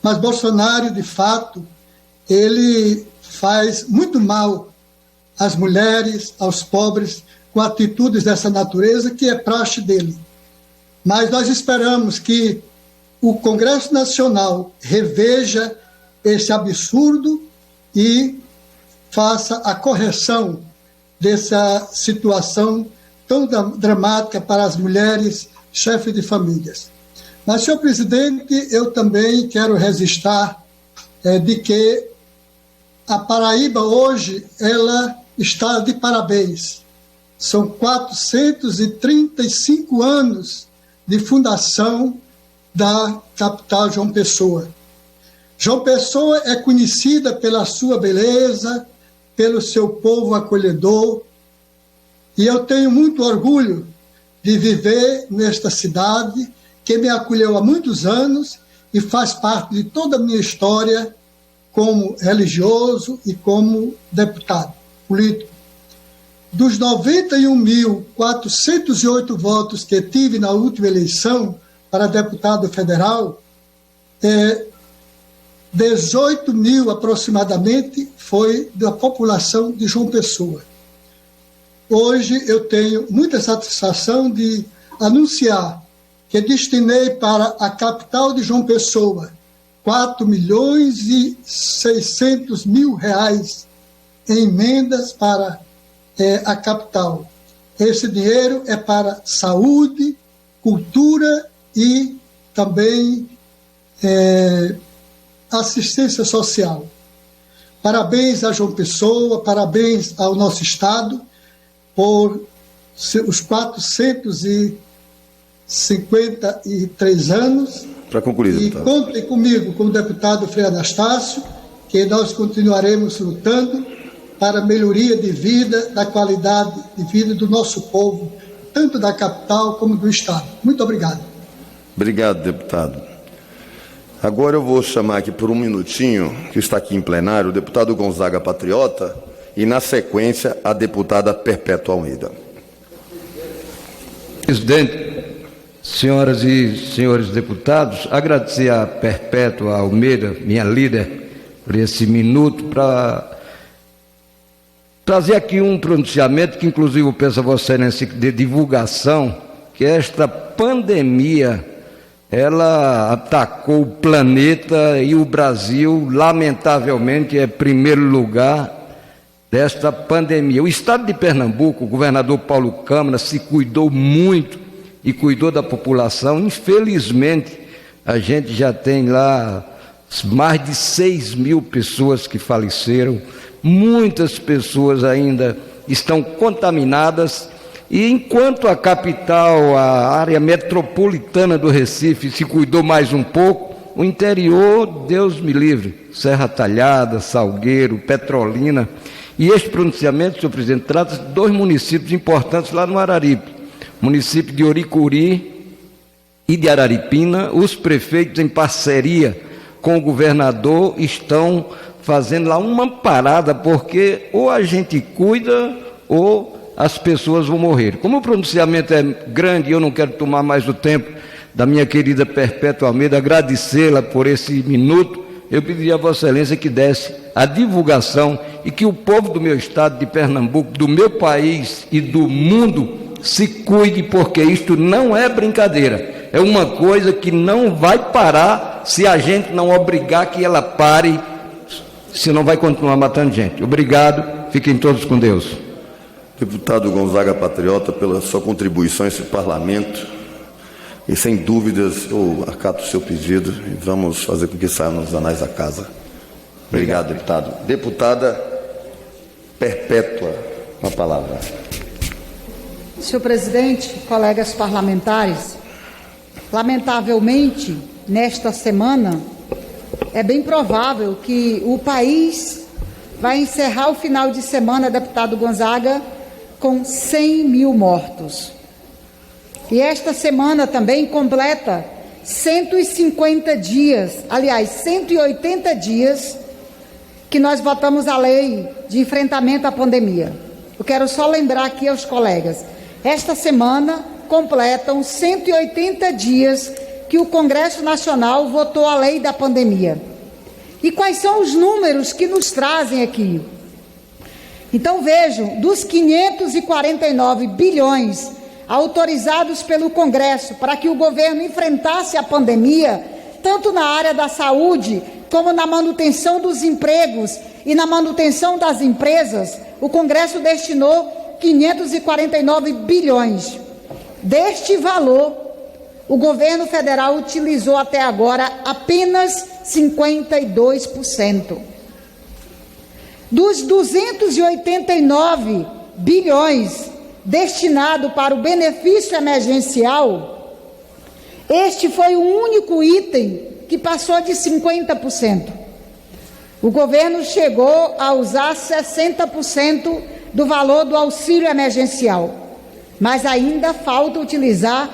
Mas Bolsonaro, de fato, ele faz muito mal às mulheres, aos pobres, com atitudes dessa natureza, que é praxe dele. Mas nós esperamos que o Congresso Nacional reveja esse absurdo e faça a correção dessa situação tão dramática para as mulheres chefes de famílias. Mas, senhor presidente, eu também quero registrar de que a Paraíba hoje ela está de parabéns. São 435 anos de fundação da capital João Pessoa. João Pessoa é conhecida pela sua beleza, pelo seu povo acolhedor, e eu tenho muito orgulho de viver nesta cidade que me acolheu há muitos anos e faz parte de toda a minha história como religioso e como deputado político. Dos 91.408 votos que tive na última eleição para deputado federal, 18 mil aproximadamente foi da população de João Pessoa. Hoje eu tenho muita satisfação de anunciar que destinei para a capital de João Pessoa R$4.600.000 em emendas para a capital. Esse dinheiro é para saúde, cultura e também assistência social. Parabéns a João Pessoa, parabéns ao nosso Estado por os 453 anos. Para concluir, e deputado. contem comigo, como deputado Frei Anastácio, que nós continuaremos lutando para a melhoria de vida, da qualidade de vida do nosso povo, tanto da capital como do Estado. Muito obrigado. Obrigado, deputado. Agora eu vou chamar aqui por um minutinho, que está aqui em plenário, o deputado Gonzaga Patriota e, na sequência, a deputada Perpétua Almeida. Presidente, senhoras e senhores deputados, agradecer a Perpétua Almeida, minha líder, por esse minuto, para trazer aqui um pronunciamento que, inclusive, eu peço a Vossa Excelência de divulgação, que esta pandemia, ela atacou o planeta e o Brasil, lamentavelmente, é primeiro lugar desta pandemia. O estado de Pernambuco, o governador Paulo Câmara, se cuidou muito e cuidou da população. Infelizmente, a gente já tem lá mais de 6.000 pessoas que faleceram, muitas pessoas ainda estão contaminadas, e enquanto a capital, a área metropolitana do Recife se cuidou mais um pouco, o interior, Deus me livre, Serra Talhada, Salgueiro, Petrolina. E este pronunciamento, senhor presidente, trata de 2 municípios importantes lá no Araripe, município de Oricuri e de Araripina. Os prefeitos, em parceria com o governador, estão fazendo lá uma parada, porque ou a gente cuida ou as pessoas vão morrer. Como o pronunciamento é grande, eu não quero tomar mais o tempo da minha querida Perpétua Almeida, agradecê-la por esse minuto, eu pediria a Vossa Excelência que desse a divulgação e que o povo do meu estado de Pernambuco, do meu país e do mundo se cuide, porque isto não é brincadeira, é uma coisa que não vai parar se a gente não obrigar que ela pare, senão vai continuar matando gente. Obrigado, fiquem todos com Deus. Deputado Gonzaga Patriota, pela sua contribuição a esse parlamento, e sem dúvidas eu acato o seu pedido e vamos fazer com que saia nos anais da casa. Obrigado, deputado. Deputada Perpétua, com a palavra. Senhor presidente, colegas parlamentares, lamentavelmente, nesta semana, é bem provável que o país vai encerrar o final de semana, deputado Gonzaga, com 100.000 mortos. E esta semana também completa 150 dias, aliás, 180 dias, que nós votamos a lei de enfrentamento à pandemia. Eu quero só lembrar aqui aos colegas, esta semana completam 180 dias que o Congresso Nacional votou a lei da pandemia. E quais são os números que nos trazem aqui? Então vejam, dos 549 bilhões autorizados pelo Congresso para que o governo enfrentasse a pandemia, tanto na área da saúde, como na manutenção dos empregos e na manutenção das empresas, o Congresso destinou 549 bilhões. Deste valor, o governo federal utilizou até agora apenas 52%. Dos 289 bilhões destinado para o benefício emergencial, este foi o único item que passou de 50%. O governo chegou a usar 60% do valor do auxílio emergencial, mas ainda falta utilizar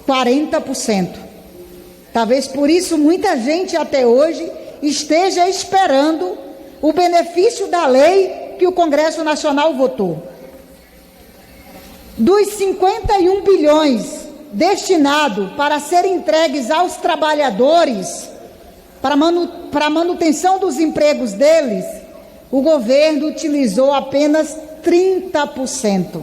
40%. Talvez por isso muita gente até hoje esteja esperando o benefício da lei que o Congresso Nacional votou. Dos 51 bilhões destinados para serem entregues aos trabalhadores, para a manutenção dos empregos deles, o governo utilizou apenas 30%.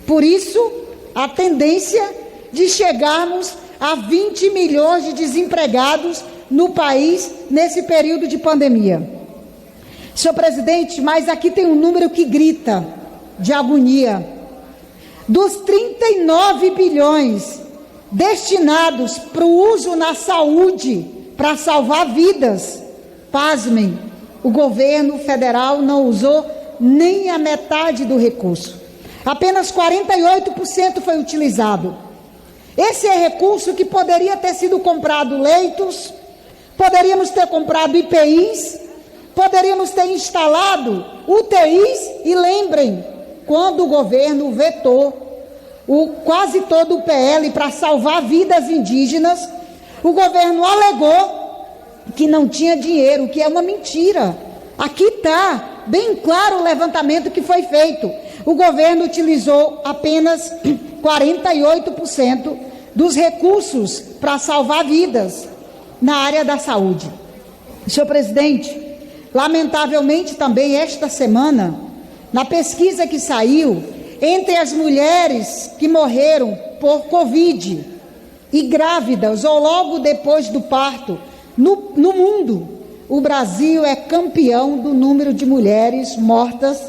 Por isso, a tendência de chegarmos a 20 milhões de desempregados no país nesse período de pandemia. Senhor presidente, mas aqui tem um número que grita de agonia. Dos 39 bilhões destinados para o uso na saúde, para salvar vidas, pasmem, o governo federal não usou nem a metade do recurso. Apenas 48% foi utilizado. Esse é recurso que poderia ter sido comprado leitos, poderíamos ter comprado IPIs, poderíamos ter instalado UTIs, e lembrem, quando o governo vetou quase todo o PL para salvar vidas indígenas, o governo alegou que não tinha dinheiro, que é uma mentira. Aqui está bem claro o levantamento que foi feito. O governo utilizou apenas 48% dos recursos para salvar vidas na área da saúde. Senhor presidente, lamentavelmente também esta semana, na pesquisa que saiu, entre as mulheres que morreram por Covid e grávidas ou logo depois do parto, no mundo, o Brasil é campeão do número de mulheres mortas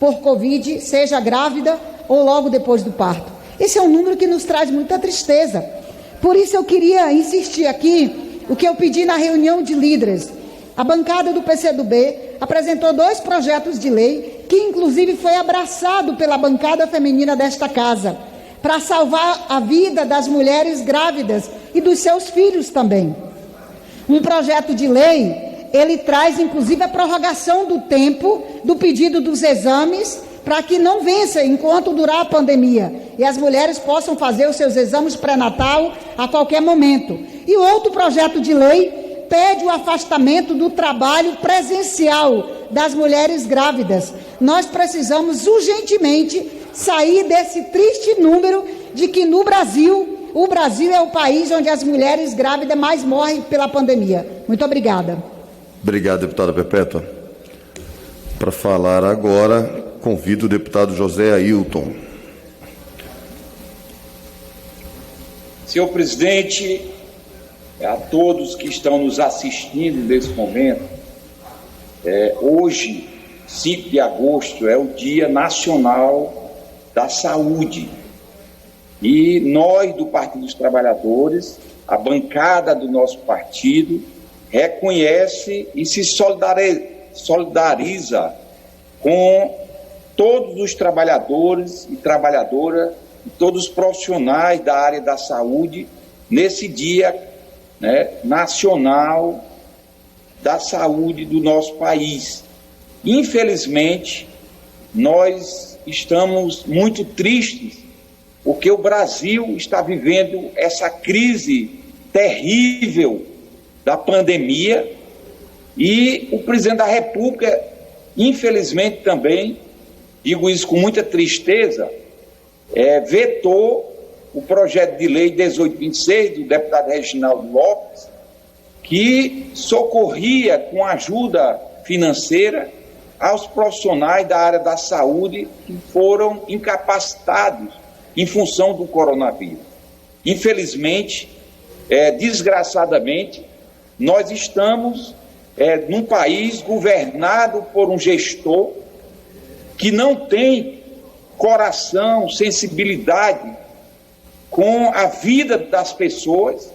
por Covid, seja grávida ou logo depois do parto. Esse é um número que nos traz muita tristeza, Por isso eu queria insistir aqui o que eu pedi na reunião de líderes. A bancada do PCdoB apresentou 2 projetos de lei, que inclusive foi abraçado pela bancada feminina desta casa, para salvar a vida das mulheres grávidas e dos seus filhos também. Um projeto de lei, ele traz inclusive a prorrogação do tempo do pedido dos exames, para que não vença enquanto durar a pandemia e as mulheres possam fazer os seus exames pré-natal a qualquer momento. E outro projeto de lei pede o afastamento do trabalho presencial das mulheres grávidas. Nós precisamos urgentemente sair desse triste número de que no Brasil, o Brasil é o país onde as mulheres grávidas mais morrem pela pandemia. Muito obrigada. Obrigado, deputada Perpétua. Para falar agora, convido o deputado José Ailton. Senhor presidente, a todos que estão nos assistindo nesse momento, hoje, 5 de agosto, é o Dia Nacional da Saúde. E nós, do Partido dos Trabalhadores, a bancada do nosso partido, reconhece e se solidariza com todos os trabalhadores e trabalhadoras, e todos os profissionais da área da saúde, nesse Dia Nacional da Saúde do nosso país. Infelizmente, nós estamos muito tristes, porque o Brasil está vivendo essa crise terrível da pandemia, e o presidente da República, infelizmente também, digo isso com muita tristeza, vetou o projeto de lei 1826 do deputado Reginaldo Lopes, que socorria com ajuda financeira aos profissionais da área da saúde que foram incapacitados em função do coronavírus. Infelizmente, desgraçadamente, nós estamos num país governado por um gestor que não tem coração, sensibilidade com a vida das pessoas,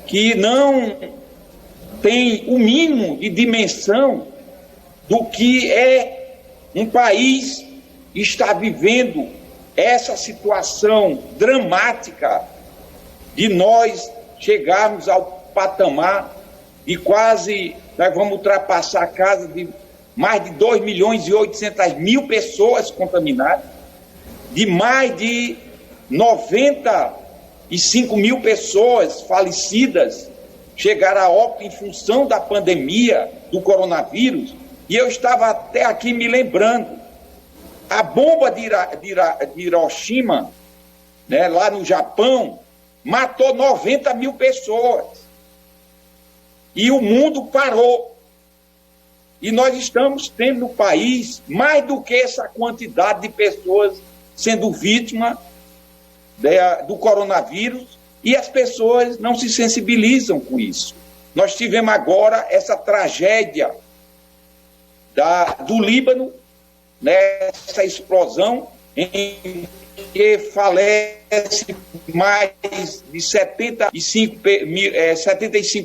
que não tem o mínimo de dimensão do que é um país que está vivendo essa situação dramática de nós chegarmos ao patamar de quase, nós vamos ultrapassar a casa de mais de 2.800.000 pessoas contaminadas, de mais de 95.000 pessoas falecidas, chegaram a óbito em função da pandemia do coronavírus. E eu estava até aqui me lembrando, a bomba de Hiroshima, lá no Japão, matou 90.000 pessoas. E o mundo parou. E nós estamos tendo no país mais do que essa quantidade de pessoas sendo vítimas do coronavírus, e as pessoas não se sensibilizam com isso. Nós tivemos agora essa tragédia do Líbano, essa explosão em que falece mais de 75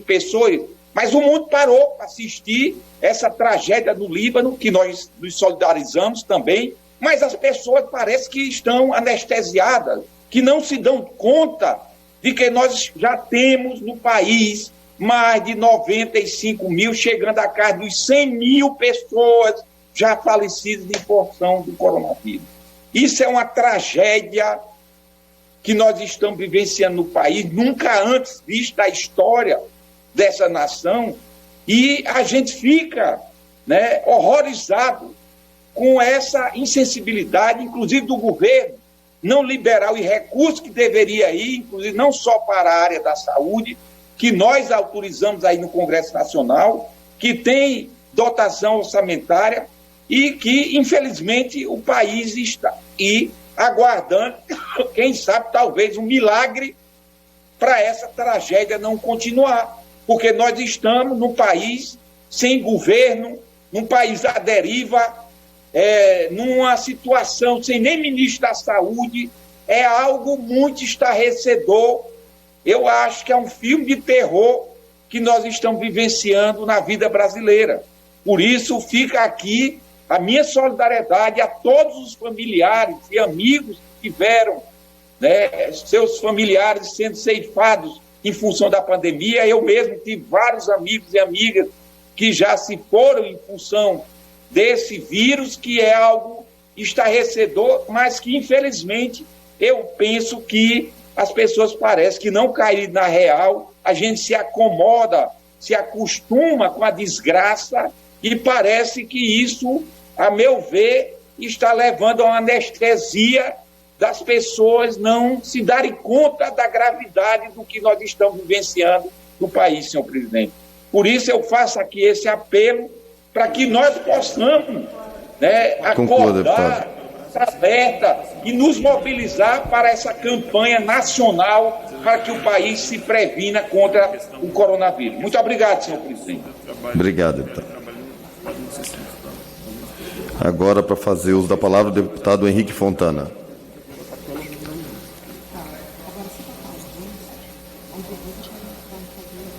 pessoas, mas o mundo parou para assistir essa tragédia do Líbano, que nós nos solidarizamos também, mas as pessoas parecem que estão anestesiadas, que não se dão conta de que nós já temos no país mais de 95.000, chegando a casa dos 100.000 pessoas já falecidas em função do coronavírus. Isso é uma tragédia que nós estamos vivenciando no país, nunca antes vista na história dessa nação, e a gente fica horrorizado com essa insensibilidade, inclusive do governo, não liberar o recurso que deveria ir, inclusive não só para a área da saúde, que nós autorizamos aí no Congresso Nacional, que tem dotação orçamentária e que, infelizmente, o país está aguardando, quem sabe, talvez um milagre para essa tragédia não continuar, porque nós estamos num país sem governo, num país à deriva, numa situação sem nem ministro da saúde. É algo muito estarrecedor eu acho que é um filme de terror que nós estamos vivenciando na vida brasileira. Por isso, fica aqui a minha solidariedade a todos os familiares e amigos que tiveram, né, seus familiares sendo ceifados em função da pandemia. Eu mesmo tive vários amigos e amigas que já se foram em função desse vírus, que é algo estarrecedor, mas que, infelizmente, eu penso que as pessoas parecem que não caíram na real, a gente se acomoda, se acostuma com a desgraça e parece que isso, a meu ver, está levando a uma anestesia das pessoas não se darem conta da gravidade do que nós estamos vivenciando no país, senhor presidente. Por isso eu faço aqui esse apelo para que nós possamos, né, acordar, aberta e nos mobilizar para essa campanha nacional para que o país se previna contra o coronavírus. Muito obrigado, senhor presidente. Obrigado, deputado. Agora, para fazer uso da palavra, o deputado Henrique Fontana.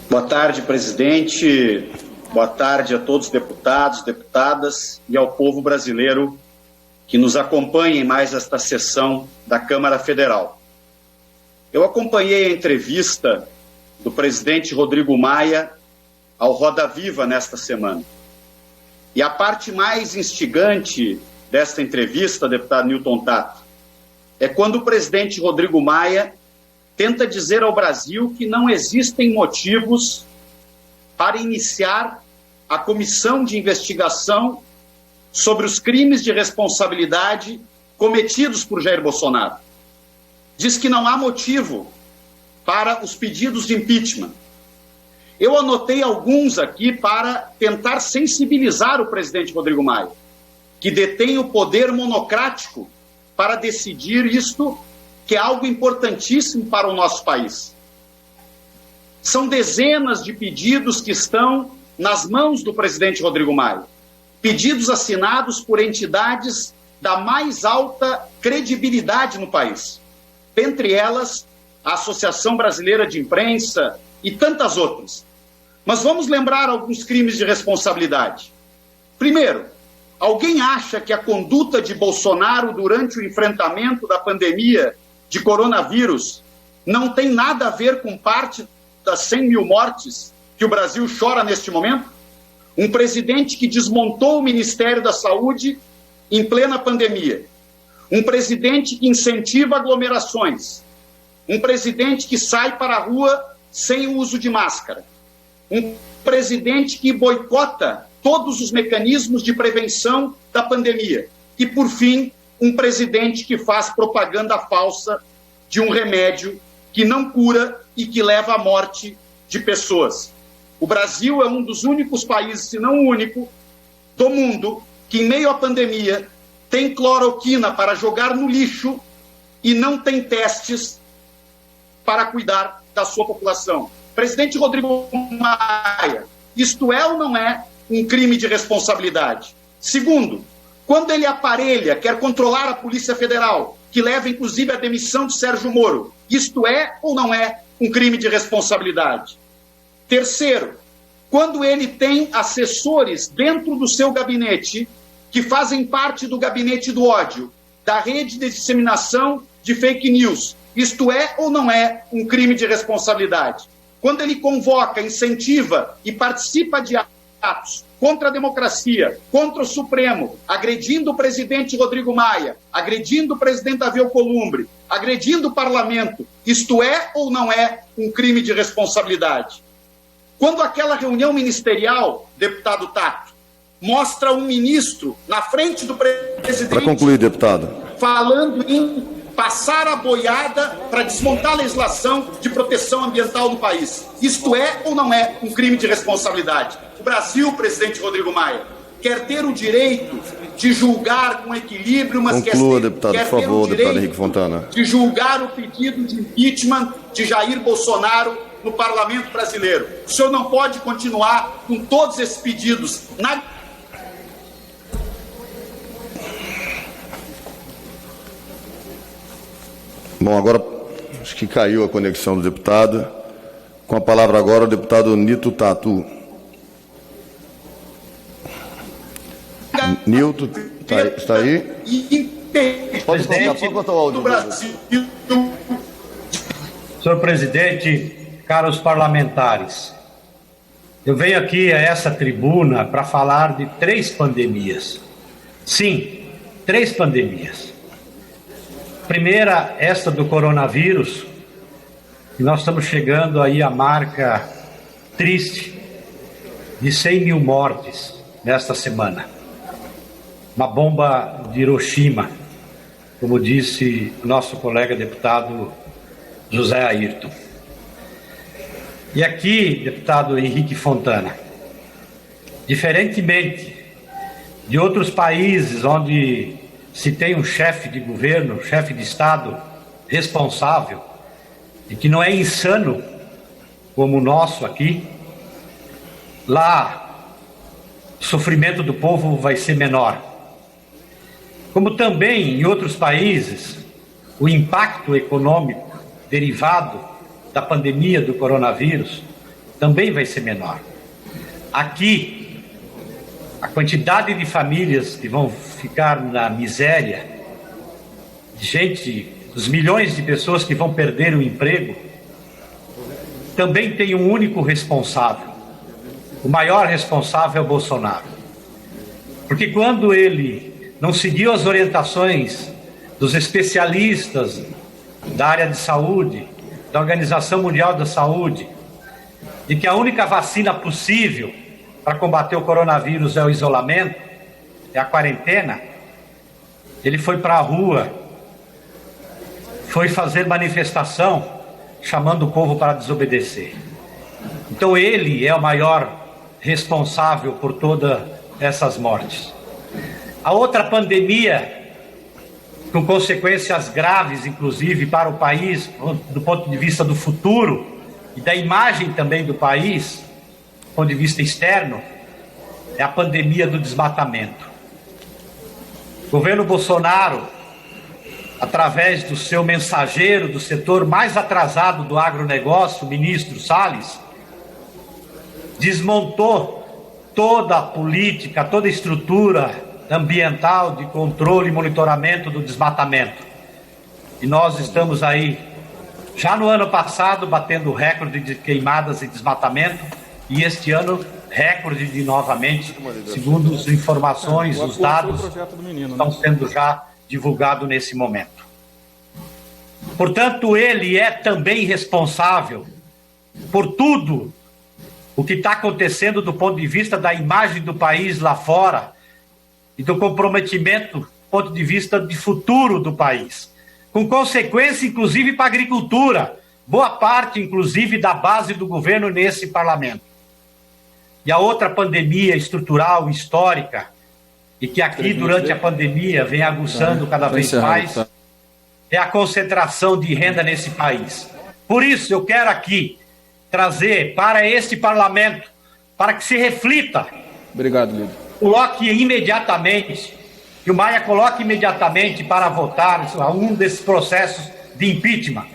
Boa tarde, presidente. Boa tarde a todos os deputados, deputadas e ao povo brasileiro que nos acompanha em mais esta sessão da Câmara Federal. Eu acompanhei a entrevista do presidente Rodrigo Maia ao Roda Viva nesta semana. E a parte mais instigante desta entrevista, deputado Newton Tato, é quando o presidente Rodrigo Maia tenta dizer ao Brasil que não existem motivos para iniciar a comissão de investigação sobre os crimes de responsabilidade cometidos por Jair Bolsonaro. Diz que não há motivo para os pedidos de impeachment. Eu anotei alguns aqui para tentar sensibilizar o presidente Rodrigo Maia, que detém o poder monocrático para decidir isto, que é algo importantíssimo para o nosso país. São dezenas de pedidos que estão nas mãos do presidente Rodrigo Maia. Pedidos assinados por entidades da mais alta credibilidade no país. Dentre elas, a Associação Brasileira de Imprensa e tantas outras. Mas vamos lembrar alguns crimes de responsabilidade. Primeiro, alguém acha que a conduta de Bolsonaro durante o enfrentamento da pandemia de coronavírus não tem nada a ver com parte das 100 mil mortes que o Brasil chora neste momento? Um presidente que desmontou o Ministério da Saúde em plena pandemia. Um presidente que incentiva aglomerações. Um presidente que sai para a rua sem o uso de máscara. Um presidente que boicota todos os mecanismos de prevenção da pandemia. E, por fim, um presidente que faz propaganda falsa de um remédio que não cura e que leva à morte de pessoas. O Brasil é um dos únicos países, se não o único, do mundo que, em meio à pandemia, tem cloroquina para jogar no lixo e não tem testes para cuidar da sua população. Presidente Rodrigo Maia, isto é ou não é um crime de responsabilidade? Segundo, quando ele aparelha, quer controlar a Polícia Federal, que leva inclusive à demissão de Sérgio Moro, isto é ou não é um crime de responsabilidade? Terceiro, quando ele tem assessores dentro do seu gabinete que fazem parte do gabinete do ódio, da rede de disseminação de fake news, isto é ou não é um crime de responsabilidade? Quando ele convoca, incentiva e participa de atos contra a democracia, contra o Supremo, agredindo o presidente Rodrigo Maia, agredindo o presidente Davi Alcolumbre, agredindo o parlamento, isto é ou não é um crime de responsabilidade? Quando aquela reunião ministerial, deputado Tato, mostra um ministro na frente do presidente... Para concluir, deputado. ...falando em passar a boiada para desmontar a legislação de proteção ambiental no país. Isto é ou não é um crime de responsabilidade? O Brasil, presidente Rodrigo Maia, quer ter o direito de julgar com equilíbrio, mas Conclua, deputado, por favor, deputado Henrique Fontana. De julgar o pedido de impeachment de Jair Bolsonaro no Parlamento brasileiro. O senhor não pode continuar com todos esses pedidos. Bom, agora Acho que caiu a conexão do deputado. Com a palavra agora o deputado Nito Tatu. Nilton, está aí? Pode botar o áudio. Senhor presidente, caros parlamentares, eu venho aqui a essa tribuna para falar de 3 pandemias. Sim, 3 pandemias. Primeira, esta do coronavírus, e nós estamos chegando aí à marca triste de 100 mil mortes nesta semana. Uma bomba de Hiroshima, como disse nosso colega deputado José Ayrton. E aqui, deputado Henrique Fontana, diferentemente de outros países onde se tem um chefe de governo, chefe de Estado responsável, e que não é insano como o nosso aqui, lá o sofrimento do povo vai ser menor. Como também em outros países, o impacto econômico derivado da pandemia do coronavírus também vai ser menor. Aqui, a quantidade de famílias que vão ficar na miséria, de gente, os milhões de pessoas que vão perder o emprego, também tem um único responsável. O maior responsável é o Bolsonaro. Porque quando ele não seguiu as orientações dos especialistas da área de saúde, da Organização Mundial da Saúde, de que a única vacina possível para combater o coronavírus é o isolamento, é a quarentena, ele foi para a rua, foi fazer manifestação, chamando o povo para desobedecer. Então ele é o maior responsável por todas essas mortes. A outra pandemia, com consequências graves, inclusive, para o país, do ponto de vista do futuro e da imagem também do país, do ponto de vista externo, é a pandemia do desmatamento. O governo Bolsonaro, através do seu mensageiro do setor mais atrasado do agronegócio, o ministro Salles, desmontou toda a política, toda a estrutura ambiental de controle e monitoramento do desmatamento. E nós estamos aí, já no ano passado, batendo recorde de queimadas e desmatamento, e este ano, recorde de novamente, segundo as informações, os dados estão sendo já divulgados nesse momento. Portanto, ele é também responsável por tudo o que está acontecendo do ponto de vista da imagem do país lá fora, e do comprometimento do ponto de vista de futuro do país, com consequência, inclusive, para a agricultura, boa parte, inclusive, da base do governo nesse parlamento. E a outra pandemia estrutural, histórica, e que aqui, durante a pandemia, vem aguçando cada vez mais, é a concentração de renda nesse país. Por isso, eu quero aqui trazer para este parlamento, para que se reflita. Obrigado, líder. Coloque imediatamente, que o Maia coloque imediatamente para votar um desses processos de impeachment,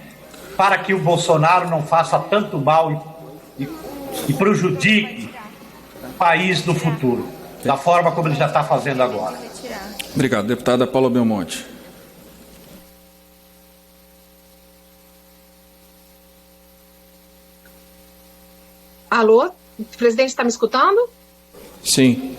para que o Bolsonaro não faça tanto mal e prejudique o país no futuro, da forma como ele já está fazendo agora. Obrigado. Deputada Paula Belmonte. Alô? O presidente está me escutando? Sim.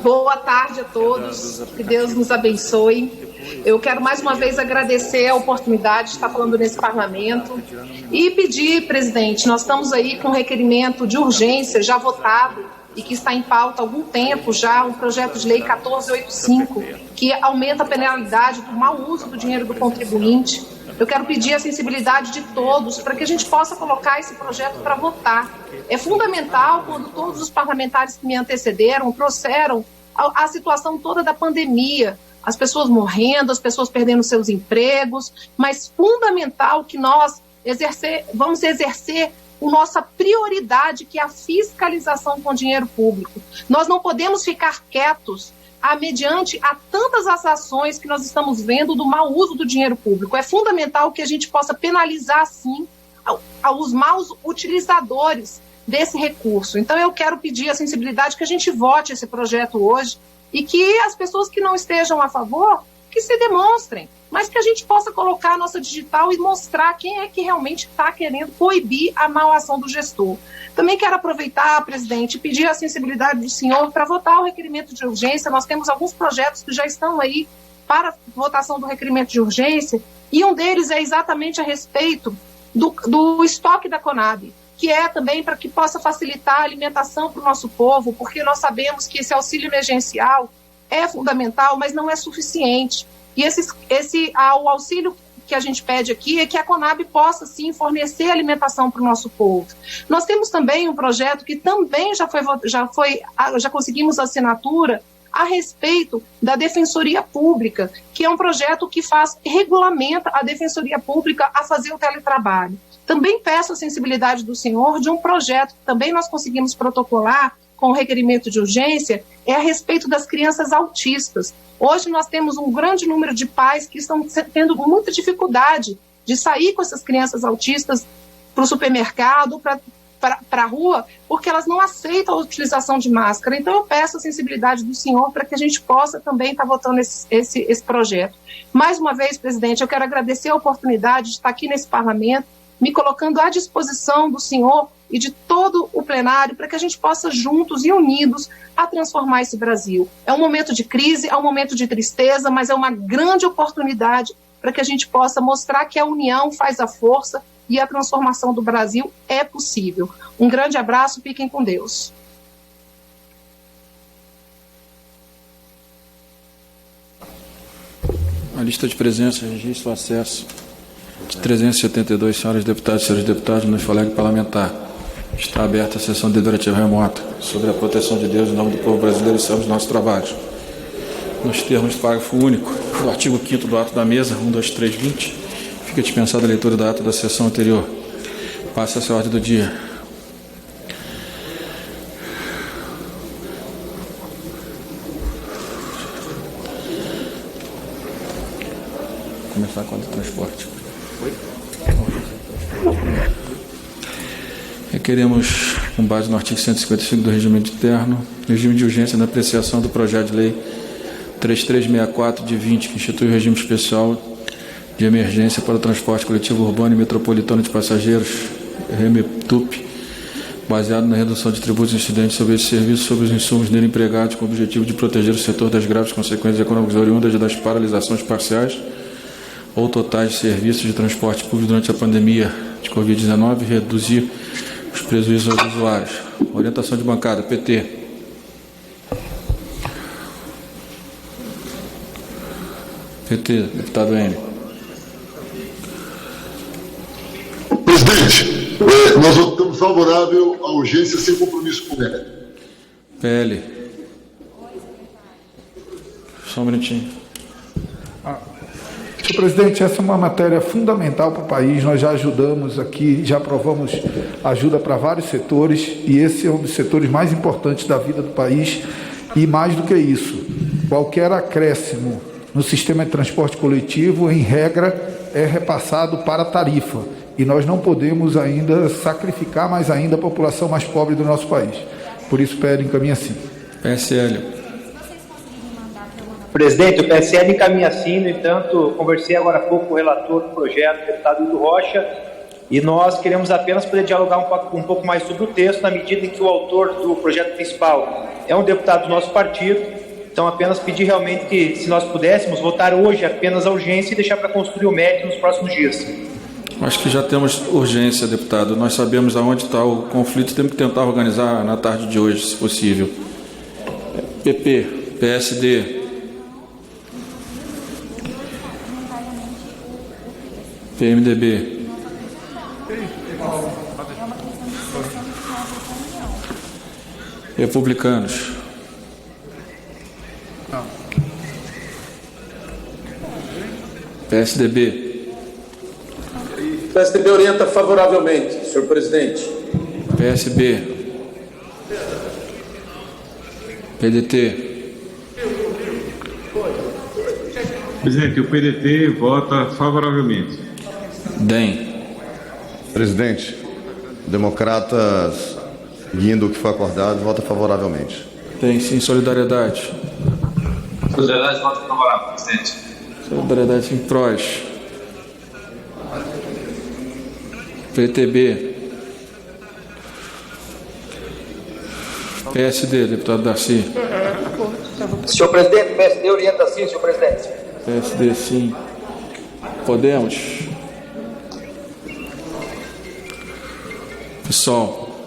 Boa tarde a todos, que Deus nos abençoe. Eu quero mais uma vez agradecer a oportunidade de estar falando nesse parlamento e pedir, presidente, nós estamos aí com um requerimento de urgência já votado e que está em pauta há algum tempo já, um projeto de lei 1485, que aumenta a penalidade do mau uso do dinheiro do contribuinte. Eu quero pedir a sensibilidade de todos para que a gente possa colocar esse projeto para votar. É fundamental quando todos os parlamentares que me antecederam trouxeram a situação toda da pandemia, as pessoas morrendo, as pessoas perdendo seus empregos, mas fundamental que nós vamos exercer a nossa prioridade, que é a fiscalização com dinheiro público. Nós não podemos ficar quietos mediante a tantas as ações que nós estamos vendo do mau uso do dinheiro público. É fundamental que a gente possa penalizar, sim, os maus utilizadores desse recurso. Então, eu quero pedir a sensibilidade que a gente vote esse projeto hoje e que as pessoas que não estejam a favor, que se demonstrem, mas que a gente possa colocar a nossa digital e mostrar quem é que realmente está querendo coibir a má ação do gestor. Também quero aproveitar, presidente, e pedir a sensibilidade do senhor para votar o requerimento de urgência. Nós temos alguns projetos que já estão aí para votação do requerimento de urgência, e um deles é exatamente a respeito do estoque da Conab, que é também para que possa facilitar a alimentação para o nosso povo, porque nós sabemos que esse auxílio emergencial é fundamental, mas não é suficiente. E o auxílio que a gente pede aqui é que a Conab possa, sim, fornecer alimentação para o nosso povo. Nós temos também um projeto que também já conseguimos assinatura a respeito da Defensoria Pública, que é um projeto que regulamenta a Defensoria Pública a fazer o teletrabalho. Também peço a sensibilidade do senhor de um projeto que também nós conseguimos protocolar com o requerimento de urgência, é a respeito das crianças autistas. Hoje nós temos um grande número de pais que estão tendo muita dificuldade de sair com essas crianças autistas para o supermercado, para a rua, porque elas não aceitam a utilização de máscara. Então eu peço a sensibilidade do senhor para que a gente possa também estar votando esse projeto. Mais uma vez, presidente, eu quero agradecer a oportunidade de estar aqui nesse parlamento, me colocando à disposição do senhor e de todo o plenário para que a gente possa juntos e unidos a transformar esse Brasil. É um momento de crise, é um momento de tristeza, mas é uma grande oportunidade para que a gente possa mostrar que a união faz a força e a transformação do Brasil é possível. Um grande abraço, fiquem com Deus. A lista de presença, registro, acesso de 372 senhoras deputadas e senhores deputados no Colégio Parlamentar. Está aberta a sessão deliberativa remota sobre a proteção de Deus em nome do povo brasileiro e somos nossos trabalhos. Nos termos do parágrafo único do artigo 5º do ato da mesa, 12320, fica dispensada a leitura da ata da sessão anterior. Passa-se a ordem do dia. Começar com o transporte. Requeremos, com base no artigo 155 do Regimento Interno, regime de urgência na apreciação do projeto de lei 3364 de 20, que institui o regime especial de emergência para o transporte coletivo urbano e metropolitano de passageiros, REMETUP, baseado na redução de tributos incidentes sobre esse serviço sobre os insumos nele empregados, com o objetivo de proteger o setor das graves consequências econômicas oriundas das paralisações parciais ou totais de serviços de transporte público durante a pandemia de Covid-19 e reduzir os prejuízos aos usuários. Orientação de bancada, PT. PT, deputado N. Presidente, nós votamos favorável à urgência sem compromisso com ela. PL. Só um minutinho. Senhor presidente, essa é uma matéria fundamental para o país. Nós já ajudamos aqui, já aprovamos ajuda para vários setores e esse é um dos setores mais importantes da vida do país. E mais do que isso, qualquer acréscimo no sistema de transporte coletivo, em regra, é repassado para a tarifa. E nós não podemos ainda sacrificar mais ainda a população mais pobre do nosso país. Por isso, PL encaminha sim. PSL. Presidente, o PSL encaminha sim, no entanto, conversei agora há pouco com o relator do projeto, o deputado Hildo Rocha, e nós queremos apenas poder dialogar um pouco mais sobre o texto, na medida em que o autor do projeto principal é um deputado do nosso partido. Então, apenas pedir realmente que, se nós pudéssemos, votar hoje apenas a urgência e deixar para construir o mérito nos próximos dias. Acho que já temos urgência, deputado. Nós sabemos aonde está o conflito, temos que tentar organizar na tarde de hoje, se possível. PP, PSD, PMDB, Republicanos, PSDB. O PSDB orienta favoravelmente, senhor presidente. PSB, PDT, Presidente, o PDT vota favoravelmente. DEM. Presidente, democratas, guindo o que foi acordado, vota favoravelmente. Tem sim. Solidariedade. Solidariedade vota favorável, presidente. Solidariedade sim. PROS. PTB. PSD, deputado Darcy. Senhor presidente, PSD orienta sim, senhor presidente. PSD sim. Podemos. PSOL.